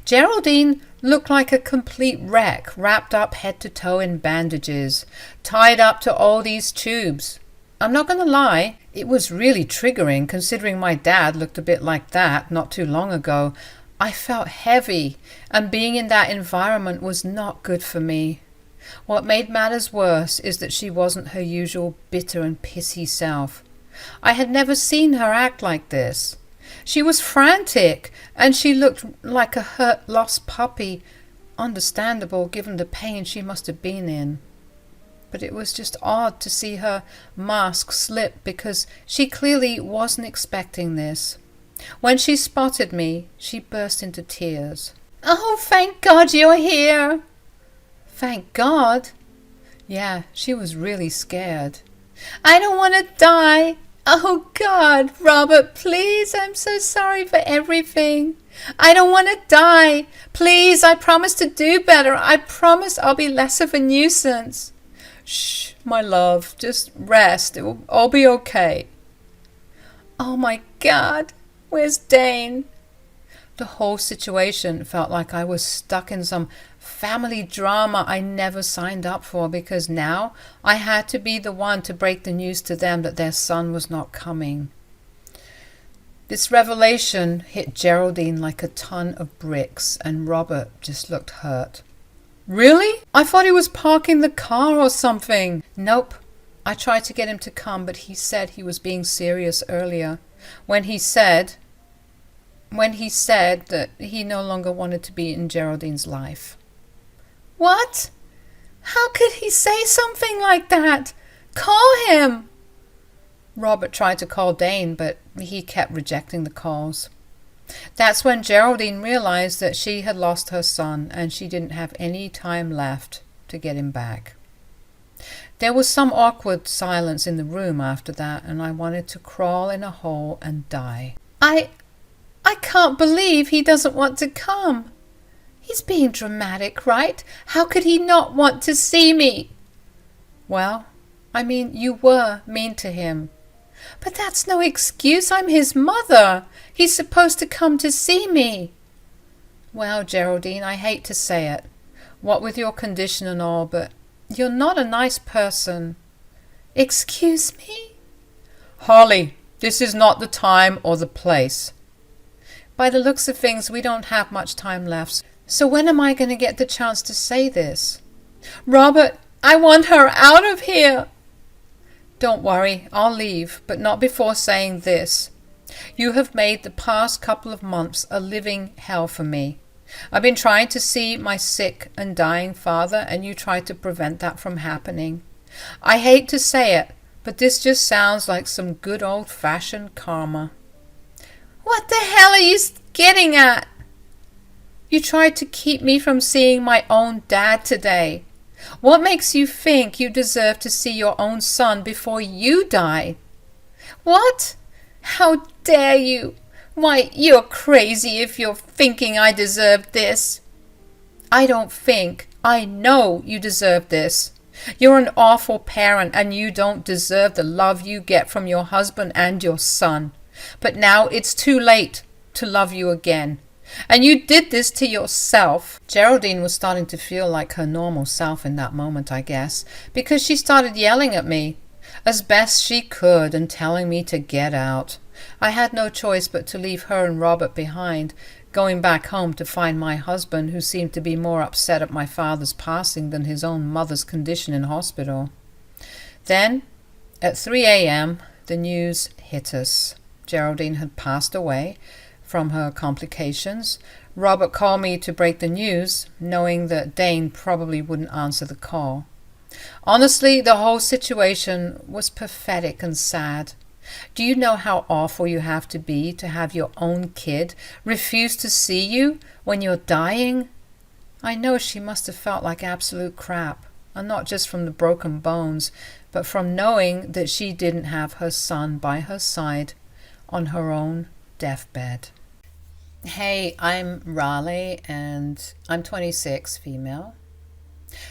Geraldine looked like a complete wreck, wrapped up head to toe in bandages, tied up to all these tubes. I'm not going to lie, it was really triggering considering my dad looked a bit like that not too long ago. I felt heavy, and being in that environment was not good for me. What made matters worse is that she wasn't her usual bitter and pissy self. I had never seen her act like this. She was frantic, and she looked like a hurt, lost puppy. Understandable, given the pain she must have been in. But it was just odd to see her mask slip because she clearly wasn't expecting this. When she spotted me, she burst into tears. "Oh, thank God you're here!" "Thank God?" Yeah, she was really scared. "I don't want to die. Oh God, Robert, please, I'm so sorry for everything. I don't want to die. Please, I promise to do better. I promise I'll be less of a nuisance." "Shh, my love, just rest. It will all be okay." "Oh my God, where's Dane?" The whole situation felt like I was stuck in some family drama I never signed up for, because now I had to be the one to break the news to them that their son was not coming. This revelation hit Geraldine like a ton of bricks, and Robert just looked hurt. "Really? I thought he was parking the car or something." "Nope. I tried to get him to come, but he said he was being serious earlier. When he said that he no longer wanted to be in Geraldine's life." "What? How could he say something like that? Call him!" Robert tried to call Dane, but he kept rejecting the calls. That's when Geraldine realized that she had lost her son, and she didn't have any time left to get him back. There was some awkward silence in the room after that, and I wanted to crawl in a hole and die. I can't believe he doesn't want to come. He's being dramatic, right? How could he not want to see me?" "Well, I mean, you were mean to him." "But that's no excuse. I'm his mother. He's supposed to come to see me." "Well, Geraldine, I hate to say it, what with your condition and all, but you're not a nice person. Excuse me? Holly, this is not the time or the place. By the looks of things, we don't have much time left. So when am I going to get the chance to say this? Robert, I want her out of here. Don't worry, I'll leave, but not before saying this. You have made the past couple of months a living hell for me. I've been trying to see my sick and dying father, and you tried to prevent that from happening. I hate to say it, but this just sounds like some good old-fashioned karma. What the hell are you getting at? You tried to keep me from seeing my own dad today. What makes you think you deserve to see your own son before you die? What? How dare you? Why, you're crazy if you're thinking I deserve this. I don't think. I know you deserve this. You're an awful parent, and you don't deserve the love you get from your husband and your son. But now it's too late to love you again. And you did this to yourself. Geraldine was starting to feel like her normal self in that moment, I guess, because she started yelling at me as best she could and telling me to get out. I had no choice but to leave her and Robert behind, going back home to find my husband, who seemed to be more upset at my father's passing than his own mother's condition in hospital. Then, at 3 a.m., the news hit us. Geraldine had passed away from her complications. Robert called me to break the news, knowing that Dane probably wouldn't answer the call. Honestly, the whole situation was pathetic and sad. Do you know how awful you have to have your own kid refuse to see you when you're dying? I know she must have felt like absolute crap, and not just from the broken bones, but from knowing that she didn't have her son by her side on her own deathbed. Hey, I'm Raleigh, and I'm 26, female.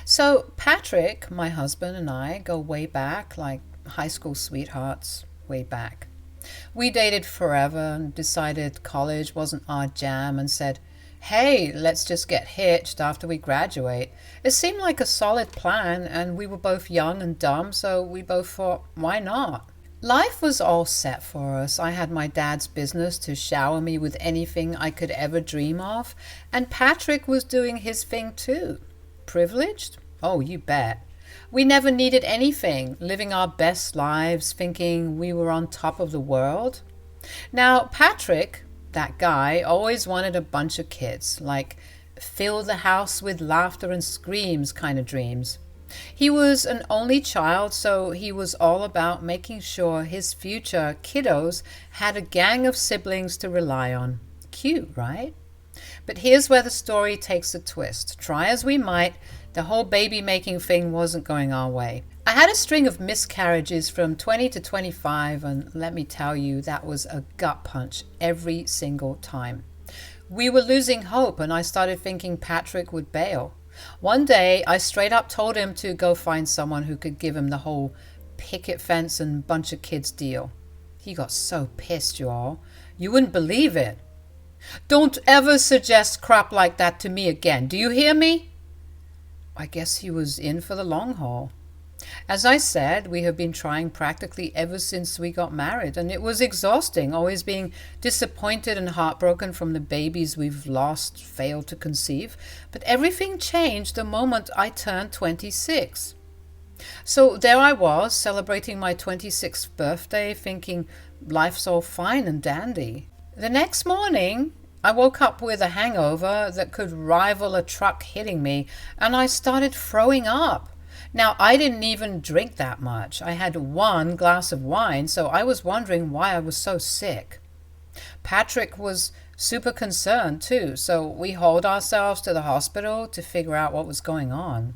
So Patrick, my husband, and I go way back, like high school sweethearts, way back. We dated forever and decided college wasn't our jam and said, hey, let's just get hitched after we graduate. It seemed like a solid plan, and we were both young and dumb, so we both thought, why not? Life was all set for us. I had my dad's business to shower me with anything I could ever dream of, and Patrick was doing his thing too. Privileged? Oh, you bet. We never needed anything, living our best lives, thinking we were on top of the world. Now, Patrick, that guy, always wanted a bunch of kids, like fill the house with laughter and screams kind of dreams. He was an only child, so he was all about making sure his future kiddos had a gang of siblings to rely on. Cute, right? But here's where the story takes a twist. Try as we might, the whole baby-making thing wasn't going our way. I had a string of miscarriages from 20 to 25, and let me tell you, that was a gut punch every single time. We were losing hope, and I started thinking Patrick would bail. One day, I straight up told him to go find someone who could give him the whole picket fence and bunch of kids deal. He got so pissed, y'all. You wouldn't believe it. Don't ever suggest crap like that to me again. Do you hear me? I guess he was in for the long haul. As I said, we have been trying practically ever since we got married, and it was exhausting, always being disappointed and heartbroken from the babies we've lost, failed to conceive. But everything changed the moment I turned 26. So there I was, celebrating my 26th birthday, thinking life's all fine and dandy. The next morning, I woke up with a hangover that could rival a truck hitting me, and I started throwing up. Now, I didn't even drink that much. I had 1 glass of wine, so I was wondering why I was so sick. Patrick was super concerned too, so we hauled ourselves to the hospital to figure out what was going on.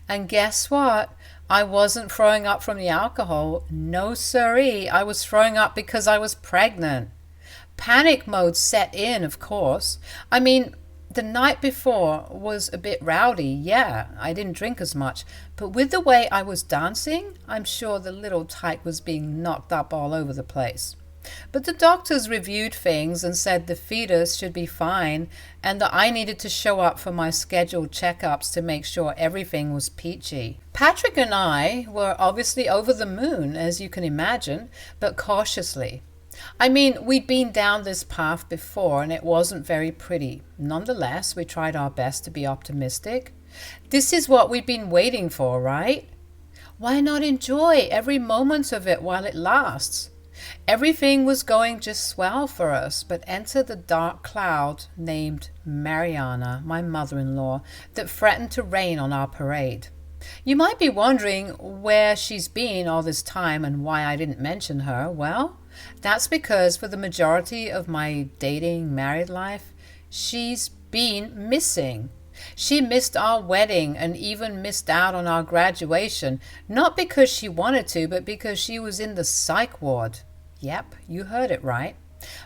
And guess what? I wasn't throwing up from the alcohol. No siree. I was throwing up because I was pregnant. Panic mode set in, of course. I mean, the night before was a bit rowdy, yeah, I didn't drink as much, but with the way I was dancing, I'm sure the little tyke was being knocked up all over the place. But the doctors reviewed things and said the fetus should be fine and that I needed to show up for my scheduled checkups to make sure everything was peachy. Patrick and I were obviously over the moon, as you can imagine, but cautiously. I mean, we'd been down this path before and it wasn't very pretty. Nonetheless, we tried our best to be optimistic. This is what we'd been waiting for, right? Why not enjoy every moment of it while it lasts? Everything was going just swell for us, but enter the dark cloud named Mariana, my mother-in-law, that threatened to rain on our parade. You might be wondering where she's been all this time and why I didn't mention her. Well, that's because for the majority of my dating married life, she's been missing. She missed our wedding and even missed out on our graduation, not because she wanted to, but because she was in the psych ward. Yep, you heard it right.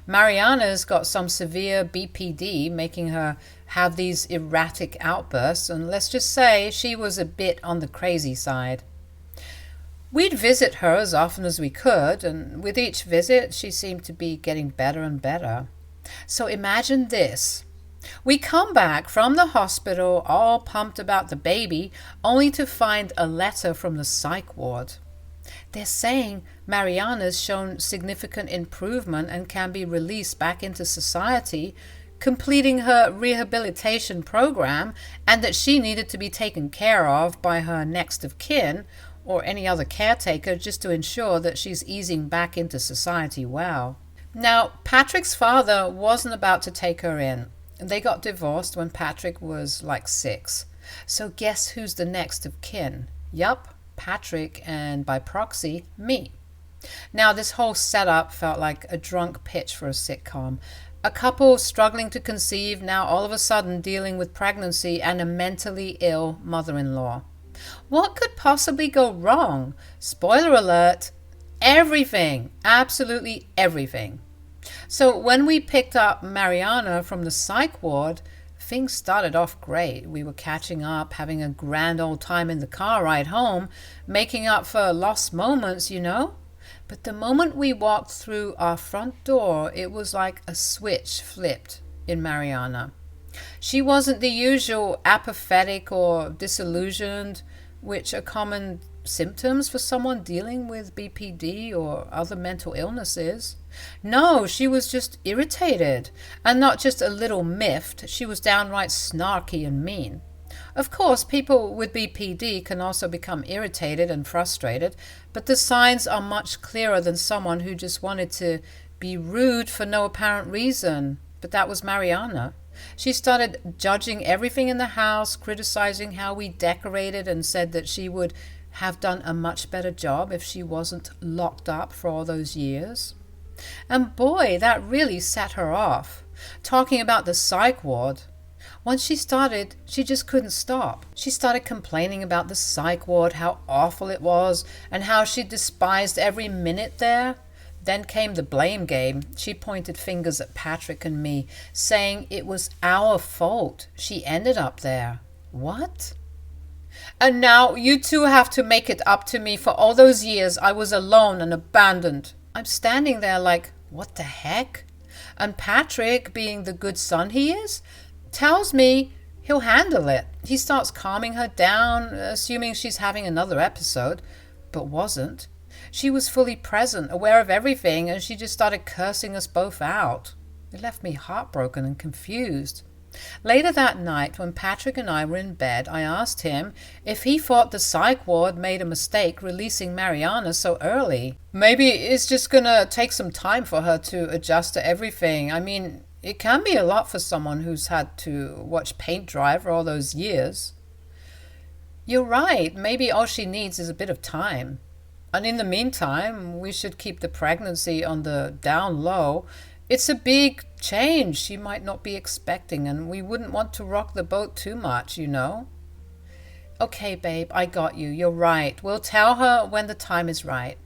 Mariana's got some severe BPD, making her have these erratic outbursts, and let's just say she was a bit on the crazy side. We'd visit her as often as we could, and with each visit she seemed to be getting better and better. So imagine this. We come back from the hospital all pumped about the baby, only to find a letter from the psych ward. They're saying Mariana's shown significant improvement and can be released back into society, completing her rehabilitation program, and that she needed to be taken care of by her next of kin or any other caretaker just to ensure that she's easing back into society well. Now, Patrick's father wasn't about to take her in. They got divorced when Patrick was like 6. So guess who's the next of kin? Yup, Patrick, and by proxy, me. Now, this whole setup felt like a drunk pitch for a sitcom. A couple struggling to conceive, now all of a sudden dealing with pregnancy and a mentally ill mother-in-law. What could possibly go wrong? Spoiler alert, everything, absolutely everything. So when we picked up Mariana from the psych ward, things started off great. We were catching up, having a grand old time in the car ride home, making up for lost moments, you know. But the moment we walked through our front door, it was like a switch flipped in Mariana. She wasn't the usual apathetic or disillusioned, which are common symptoms for someone dealing with BPD or other mental illnesses. No, she was just irritated, and not just a little miffed. She was downright snarky and mean. Of course, people with BPD can also become irritated and frustrated, but the signs are much clearer than someone who just wanted to be rude for no apparent reason. But that was Mariana. She started judging everything in the house, criticizing how we decorated, and said that she would have done a much better job if she wasn't locked up for all those years. And boy, that really set her off. Talking about the psych ward. Once she started, she just couldn't stop. She started complaining about the psych ward, how awful it was, and how she despised every minute there. Then came the blame game. She pointed fingers at Patrick and me, saying it was our fault she ended up there. What? And now you two have to make it up to me for all those years I was alone and abandoned. I'm standing there like, what the heck? And Patrick, being the good son he is, tells me he'll handle it. He starts calming her down, assuming she's having another episode, but wasn't. She was fully present, aware of everything, and she just started cursing us both out. It left me heartbroken and confused. Later that night, when Patrick and I were in bed, I asked him if he thought the psych ward made a mistake releasing Mariana so early. Maybe it's just gonna take some time for her to adjust to everything. I mean, it can be a lot for someone who's had to watch paint dry for all those years. You're right, maybe all she needs is a bit of time. And in the meantime, we should keep the pregnancy on the down low. It's a big change she might not be expecting, and we wouldn't want to rock the boat too much, you know. Okay, babe, I got you. You're right. We'll tell her when the time is right.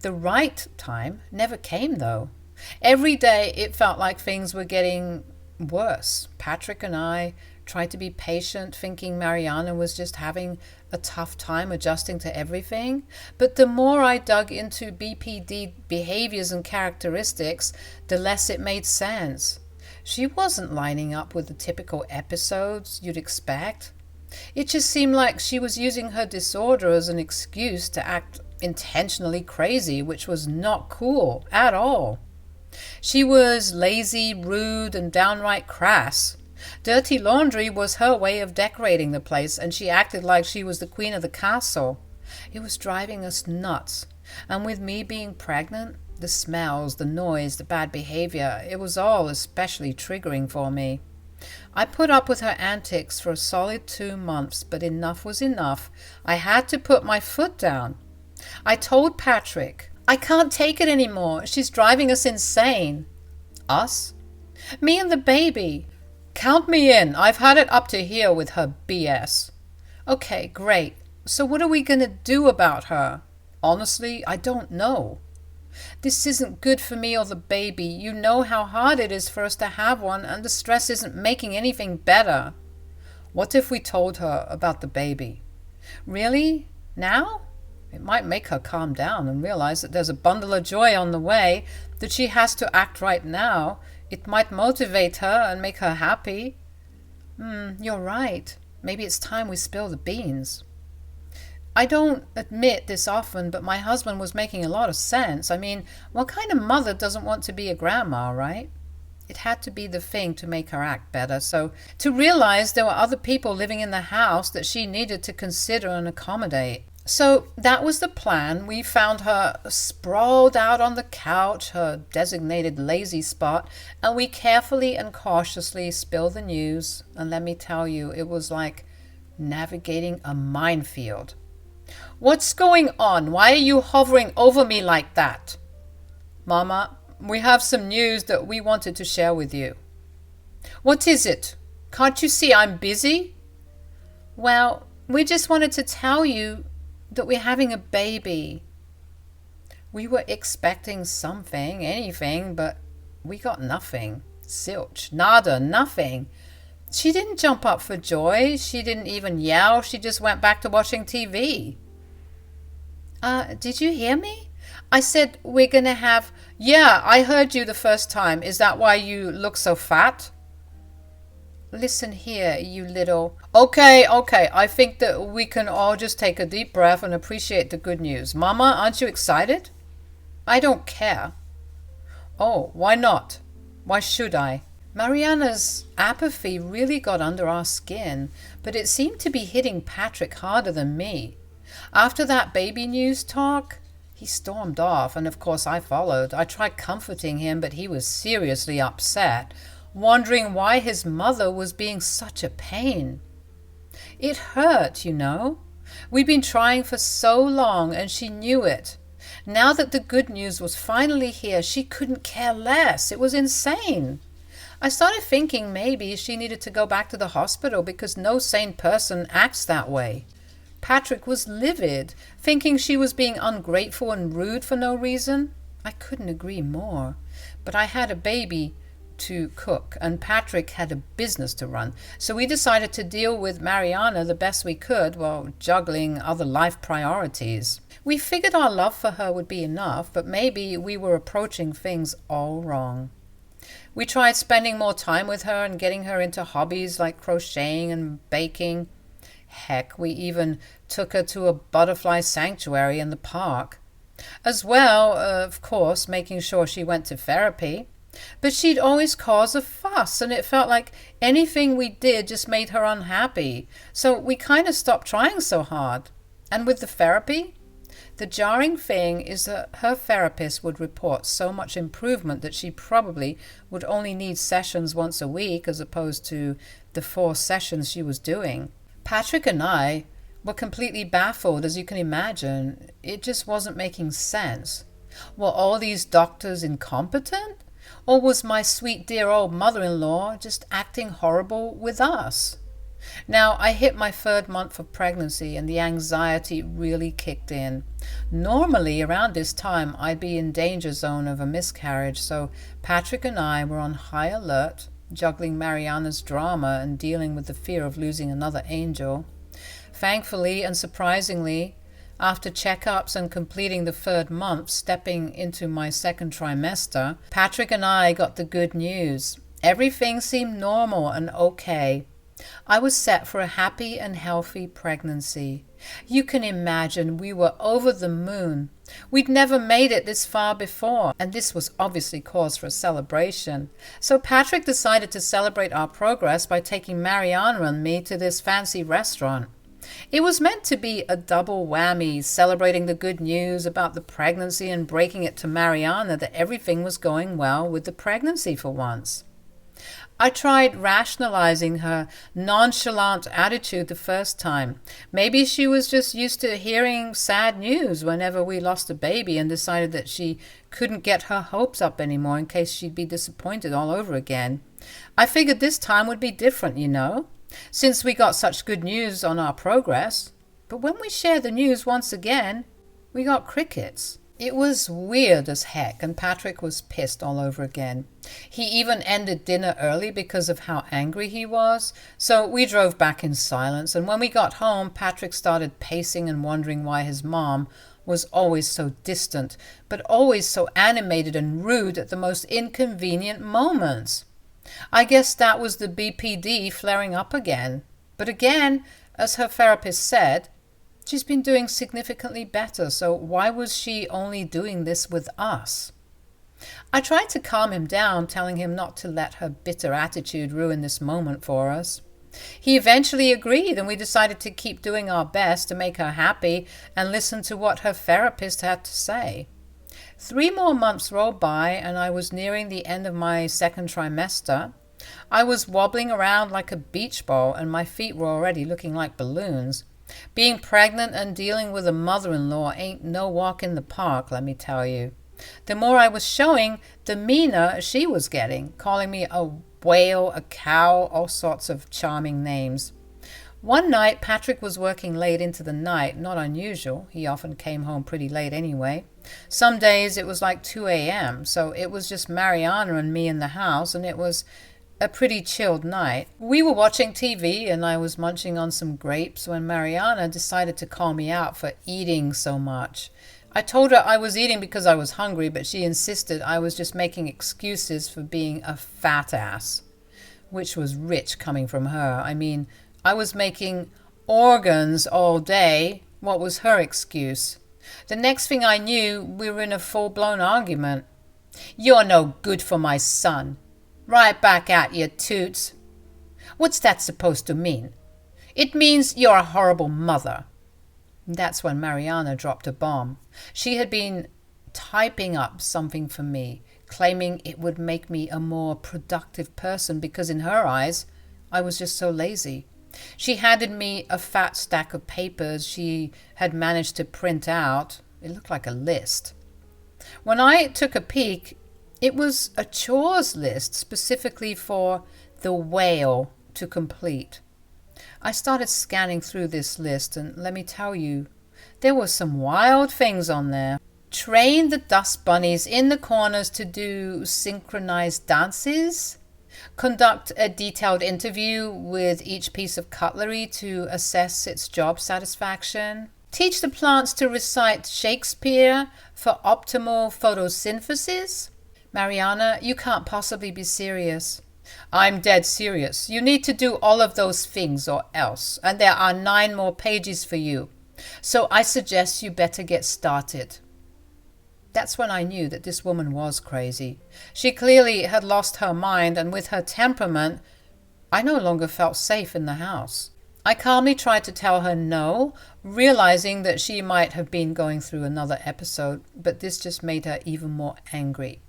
The right time never came, though. Every day it felt like things were getting worse. Patrick and I tried to be patient, thinking Mariana was just having a tough time adjusting to everything. But the more I dug into BPD behaviors and characteristics, the less it made sense. She wasn't lining up with the typical episodes you'd expect. It just seemed like she was using her disorder as an excuse to act intentionally crazy, which was not cool at all. She was lazy, rude, and downright crass. Dirty laundry was her way of decorating the place, and she acted like she was the queen of the castle. It was driving us nuts. And with me being pregnant, the smells, the noise, the bad behavior, it was all especially triggering for me. I put up with her antics for a solid 2 months, but enough was enough. I had to put my foot down. I told Patrick, I can't take it anymore. She's driving us insane. Us? Me and the baby. Count me in. I've had it up to here with her BS. Okay, great. So what are we going to do about her? Honestly, I don't know. This isn't good for me or the baby. You know how hard it is for us to have one, and the stress isn't making anything better. What if we told her about the baby? Really? Now? It might make her calm down and realize that there's a bundle of joy on the way, that she has to act right now. It might motivate her and make her happy. You're right. Maybe it's time we spill the beans. I don't admit this often, but my husband was making a lot of sense. I mean, what kind of mother doesn't want to be a grandma, right? It had to be the thing to make her act better. So to realize there were other people living in the house that she needed to consider and accommodate. So that was the plan. We found her sprawled out on the couch, her designated lazy spot, and we carefully and cautiously spilled the news. And let me tell you, it was like navigating a minefield. What's going on? Why are you hovering over me like that? Mama, we have some news that we wanted to share with you. What is it? Can't you see I'm busy? Well, we just wanted to tell you that we're having a baby. We were expecting something, anything, but we got nothing. Zilch, nada, nothing. She didn't jump up for joy. She didn't even yell. She just went back to watching TV. Did you hear me? I said we're going to have... Yeah, I heard you the first time. Is that why you look so fat? Listen here, you little... Okay, I think that we can all just take a deep breath and appreciate the good news. Mama, aren't you excited? I don't care. Oh, why not? Why should I? Mariana's apathy really got under our skin, but it seemed to be hitting Patrick harder than me. After that baby news talk, he stormed off, and of course I followed. I tried comforting him, but he was seriously upset, wondering why his mother was being such a pain. It hurt, you know. We'd been trying for so long, and she knew it. Now that the good news was finally here, she couldn't care less. It was insane. I started thinking maybe she needed to go back to the hospital because no sane person acts that way. Patrick was livid, thinking she was being ungrateful and rude for no reason. I couldn't agree more. But I had a baby to cook, and Patrick had a business to run. So we decided to deal with Mariana the best we could while juggling other life priorities. We figured our love for her would be enough, but maybe we were approaching things all wrong. We tried spending more time with her and getting her into hobbies like crocheting and baking. Heck, we even took her to a butterfly sanctuary in the park. As well, of course, making sure she went to therapy. But she'd always cause a fuss, and it felt like anything we did just made her unhappy. So we kind of stopped trying so hard. And with the therapy, the jarring thing is that her therapist would report so much improvement that she probably would only need sessions once a week as opposed to the 4 sessions she was doing. Patrick and I were completely baffled, as you can imagine. It just wasn't making sense. Were all these doctors incompetent? Or was my sweet dear old mother-in-law just acting horrible with us? Now, I hit my 3rd month of pregnancy and the anxiety really kicked in. Normally, around this time, I'd be in danger zone of a miscarriage, so Patrick and I were on high alert. juggling Mariana's drama and dealing with the fear of losing another angel. Thankfully and surprisingly, after checkups and completing the third month, stepping into my second trimester, Patrick and I got the good news. Everything seemed normal and okay. I was set for a happy and healthy pregnancy. You can imagine we were over the moon. We'd never made it this far before, and this was obviously cause for a celebration. So Patrick decided to celebrate our progress by taking Mariana and me to this fancy restaurant. It was meant to be a double whammy, celebrating the good news about the pregnancy and breaking it to Mariana that everything was going well with the pregnancy for once. I tried rationalizing her nonchalant attitude the first time. Maybe she was just used to hearing sad news whenever we lost a baby and decided that she couldn't get her hopes up anymore in case she'd be disappointed all over again. I figured this time would be different, since we got such good news on our progress. But when we shared the news once again, we got crickets. It was weird as heck, and Patrick was pissed all over again. He even ended dinner early because of how angry he was, so we drove back in silence, and when we got home, Patrick started pacing and wondering why his mom was always so distant, but always so animated and rude at the most inconvenient moments. I guess that was the BPD flaring up again. But again, as her therapist said, she's been doing significantly better, so why was she only doing this with us? I tried to calm him down, telling him not to let her bitter attitude ruin this moment for us. He eventually agreed, and we decided to keep doing our best to make her happy and listen to what her therapist had to say. 3 more months rolled by, and I was nearing the end of my second trimester. I was wobbling around like a beach ball, and my feet were already looking like balloons. Being pregnant and dealing with a mother-in-law ain't no walk in the park, let me tell you. The more I was showing, the meaner she was getting, calling me a whale, a cow, all sorts of charming names. One night, Patrick was working late into the night, not unusual. He often came home pretty late anyway. Some days it was like 2 a.m., so it was just Mariana and me in the house, and it was a pretty chilled night. We were watching TV, and I was munching on some grapes when Mariana decided to call me out for eating so much. I told her I was eating because I was hungry, but she insisted I was just making excuses for being a fat ass, which was rich coming from her. I mean, I was making organs all day. What was her excuse? The next thing I knew, we were in a full-blown argument. "You're no good for my son. Right back at you, Toots." "What's that supposed to mean?" "It means you're a horrible mother." That's when Mariana dropped a bomb. She had been typing up something for me, claiming it would make me a more productive person because in her eyes, I was just so lazy. She handed me a fat stack of papers she had managed to print out. It looked like a list. When I took a peek, it was a chores list specifically for the whale to complete. I started scanning through this list, and let me tell you, there were some wild things on there. Train the dust bunnies in the corners to do synchronized dances. Conduct a detailed interview with each piece of cutlery to assess its job satisfaction. Teach the plants to recite Shakespeare for optimal photosynthesis. Mariana, you can't possibly be serious. I'm dead serious. You need to do all of those things or else, and there are 9 more pages for you. So I suggest you better get started. That's when I knew that this woman was crazy. She clearly had lost her mind, and with her temperament, I no longer felt safe in the house. I calmly tried to tell her no, realizing that she might have been going through another episode, but this just made her even more angry.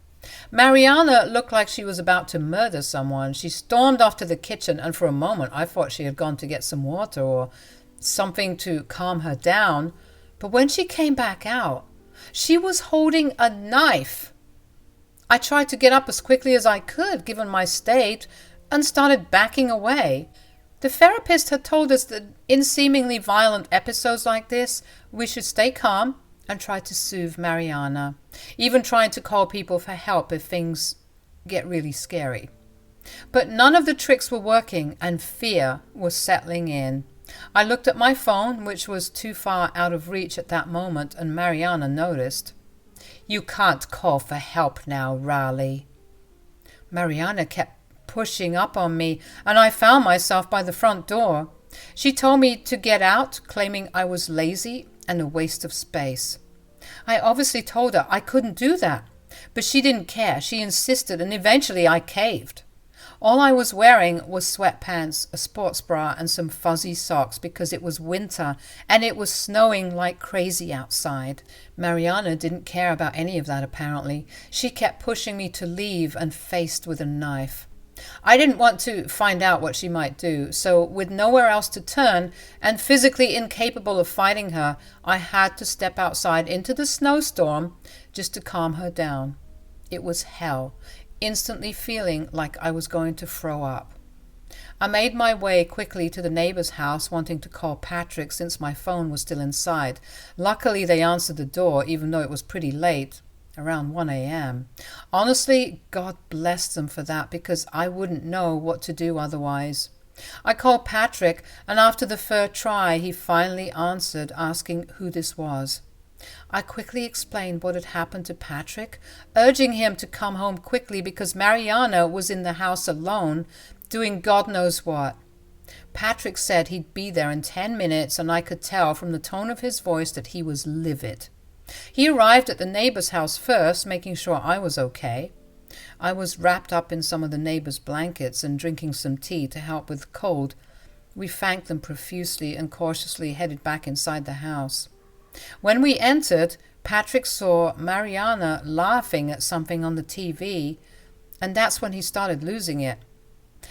Mariana looked like she was about to murder someone. She stormed off to the kitchen, and for a moment I thought she had gone to get some water or something to calm her down. But when she came back out, she was holding a knife. I tried to get up as quickly as I could, given my state, and started backing away. The therapist had told us that in seemingly violent episodes like this, we should stay calm and try to soothe Mariana, even trying to call people for help if things get really scary. But none of the tricks were working, and fear was settling in. I looked at my phone, which was too far out of reach at that moment, and Mariana noticed. "You can't call for help now, Raleigh." Mariana kept pushing up on me, and I found myself by the front door. She told me to get out, claiming I was lazy and a waste of space. I obviously told her I couldn't do that, but she didn't care. She insisted, and eventually I caved. All I was wearing was sweatpants, a sports bra, and some fuzzy socks because it was winter and it was snowing like crazy outside. Mariana didn't care about any of that apparently. She kept pushing me to leave and faced with a knife. I didn't want to find out what she might do, so with nowhere else to turn and physically incapable of fighting her, I had to step outside into the snowstorm just to calm her down. It was hell, instantly feeling like I was going to throw up. I made my way quickly to the neighbor's house, wanting to call Patrick since my phone was still inside. Luckily, they answered the door, even though it was pretty late. Around 1 a.m. Honestly, God bless them for that, because I wouldn't know what to do otherwise. I called Patrick, and after the third try, he finally answered, asking who this was. I quickly explained what had happened to Patrick, urging him to come home quickly because Mariana was in the house alone, doing God knows what. Patrick said he'd be there in 10 minutes, and I could tell from the tone of his voice that he was livid. He arrived at the neighbor's house first, making sure I was okay. I was wrapped up in some of the neighbor's blankets and drinking some tea to help with the cold. We thanked them profusely and cautiously headed back inside the house. When we entered, Patrick saw Mariana laughing at something on the TV, and that's when he started losing it.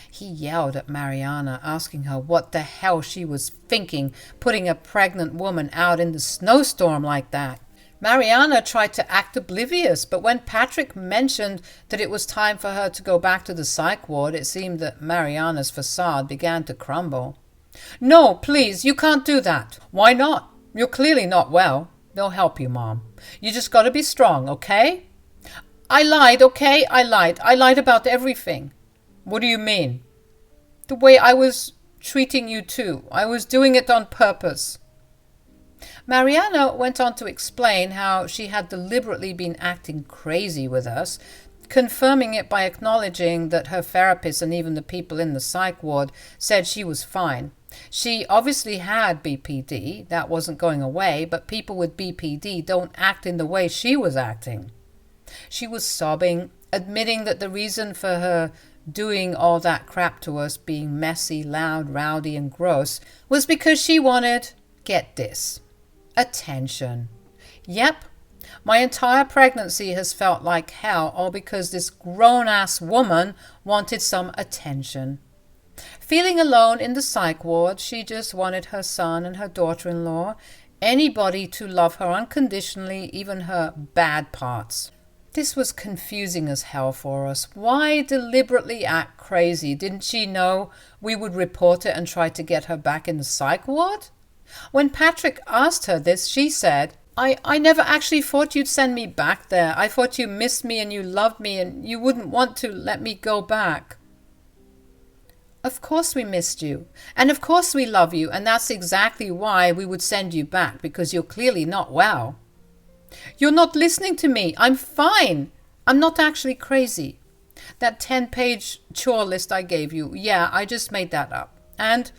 He yelled at Mariana, asking her what the hell she was thinking, putting a pregnant woman out in the snowstorm like that. Mariana tried to act oblivious, but when Patrick mentioned that it was time for her to go back to the psych ward, it seemed that Mariana's facade began to crumble. "No, please, you can't do that." "Why not? You're clearly not well." "They'll help you, Mom. You just got to be strong, okay?" "I lied, okay? I lied. I lied about everything." "What do you mean?" "The way I was treating you too. I was doing it on purpose." Mariana went on to explain how she had deliberately been acting crazy with us, confirming it by acknowledging that her therapist and even the people in the psych ward said she was fine. She obviously had BPD, that wasn't going away, but people with BPD don't act in the way she was acting. She was sobbing, admitting that the reason for her doing all that crap to us, being messy, loud, rowdy, and gross, was because she wanted, get this, attention. Yep, my entire pregnancy has felt like hell, all because this grown-ass woman wanted some attention. Feeling alone in the psych ward, she just wanted her son and her daughter-in-law, anybody to love her unconditionally, even her bad parts. This was confusing as hell for us. Why deliberately act crazy? Didn't she know we would report it and try to get her back in the psych ward? When Patrick asked her this, she said, I never actually thought you'd send me back there. I thought you missed me and you loved me and you wouldn't want to let me go back." "Of course we missed you. And of course we love you. And that's exactly why we would send you back, because you're clearly not well." "You're not listening to me. I'm fine. I'm not actually crazy. That 10-page chore list I gave you, yeah, I just made that up. And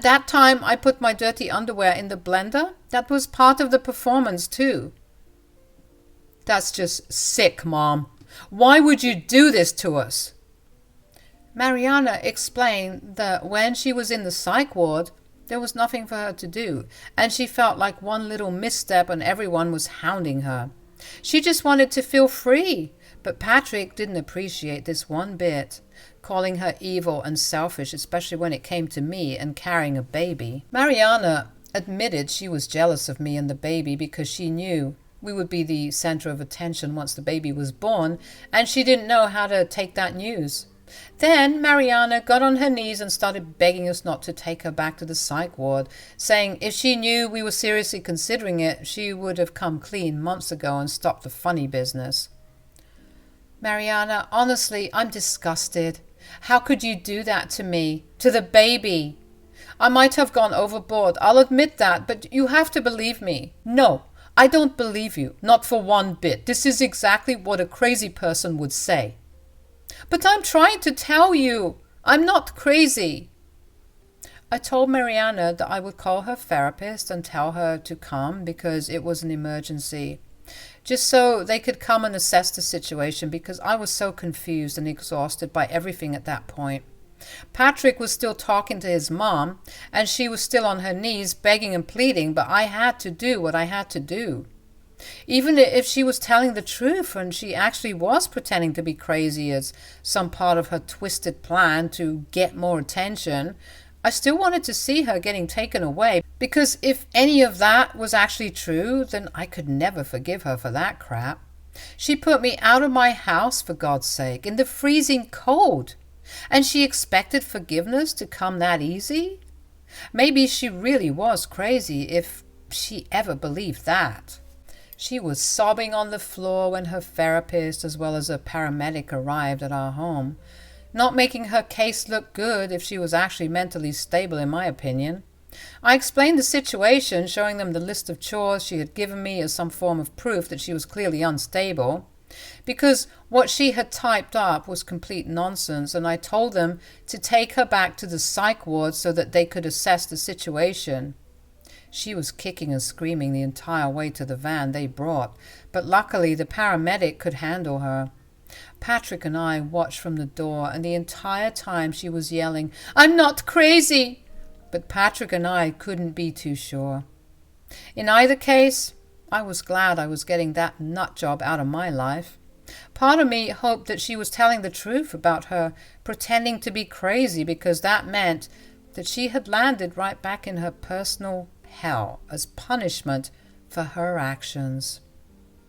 that time I put my dirty underwear in the blender, that was part of the performance too." "That's just sick, Mom. Why would you do this to us?" Mariana explained that when she was in the psych ward, there was nothing for her to do, and she felt like one little misstep and everyone was hounding her. She just wanted to feel free, but Patrick didn't appreciate this one bit, calling her evil and selfish, especially when it came to me and carrying a baby. Mariana admitted she was jealous of me and the baby because she knew we would be the center of attention once the baby was born, and she didn't know how to take that news. Then Mariana got on her knees and started begging us not to take her back to the psych ward, saying if she knew we were seriously considering it, she would have come clean months ago and stopped the funny business. "Mariana, honestly, I'm disgusted. How could you do that to me? To the baby? I might have gone overboard, I'll admit that, but you have to believe me. No, I don't believe you, not for one bit. This is exactly what a crazy person would say. But I'm trying to tell you, I'm not crazy. I told Mariana that I would call her therapist and tell her to come because it was an emergency. Just so they could come and assess the situation because I was so confused and exhausted by everything at that point. Patrick was still talking to his mom, and she was still on her knees begging and pleading, but I had to do what I had to do. Even if she was telling the truth and she actually was pretending to be crazy as some part of her twisted plan to get more attention, I still wanted to see her getting taken away, because if any of that was actually true, then I could never forgive her for that crap. She put me out of my house, for God's sake, in the freezing cold. And she expected forgiveness to come that easy? Maybe she really was crazy, if she ever believed that. She was sobbing on the floor when her therapist as well as a paramedic arrived at our home, not making her case look good if she was actually mentally stable, in my opinion. I explained the situation, showing them the list of chores she had given me as some form of proof that she was clearly unstable, because what she had typed up was complete nonsense, and I told them to take her back to the psych ward so that they could assess the situation. She was kicking and screaming the entire way to the van they brought, but luckily the paramedic could handle her. Patrick and I watched from the door, and the entire time she was yelling, "I'm not crazy!" But Patrick and I couldn't be too sure. In either case, I was glad I was getting that nut job out of my life. Part of me hoped that she was telling the truth about her pretending to be crazy, because that meant that she had landed right back in her personal hell as punishment for her actions.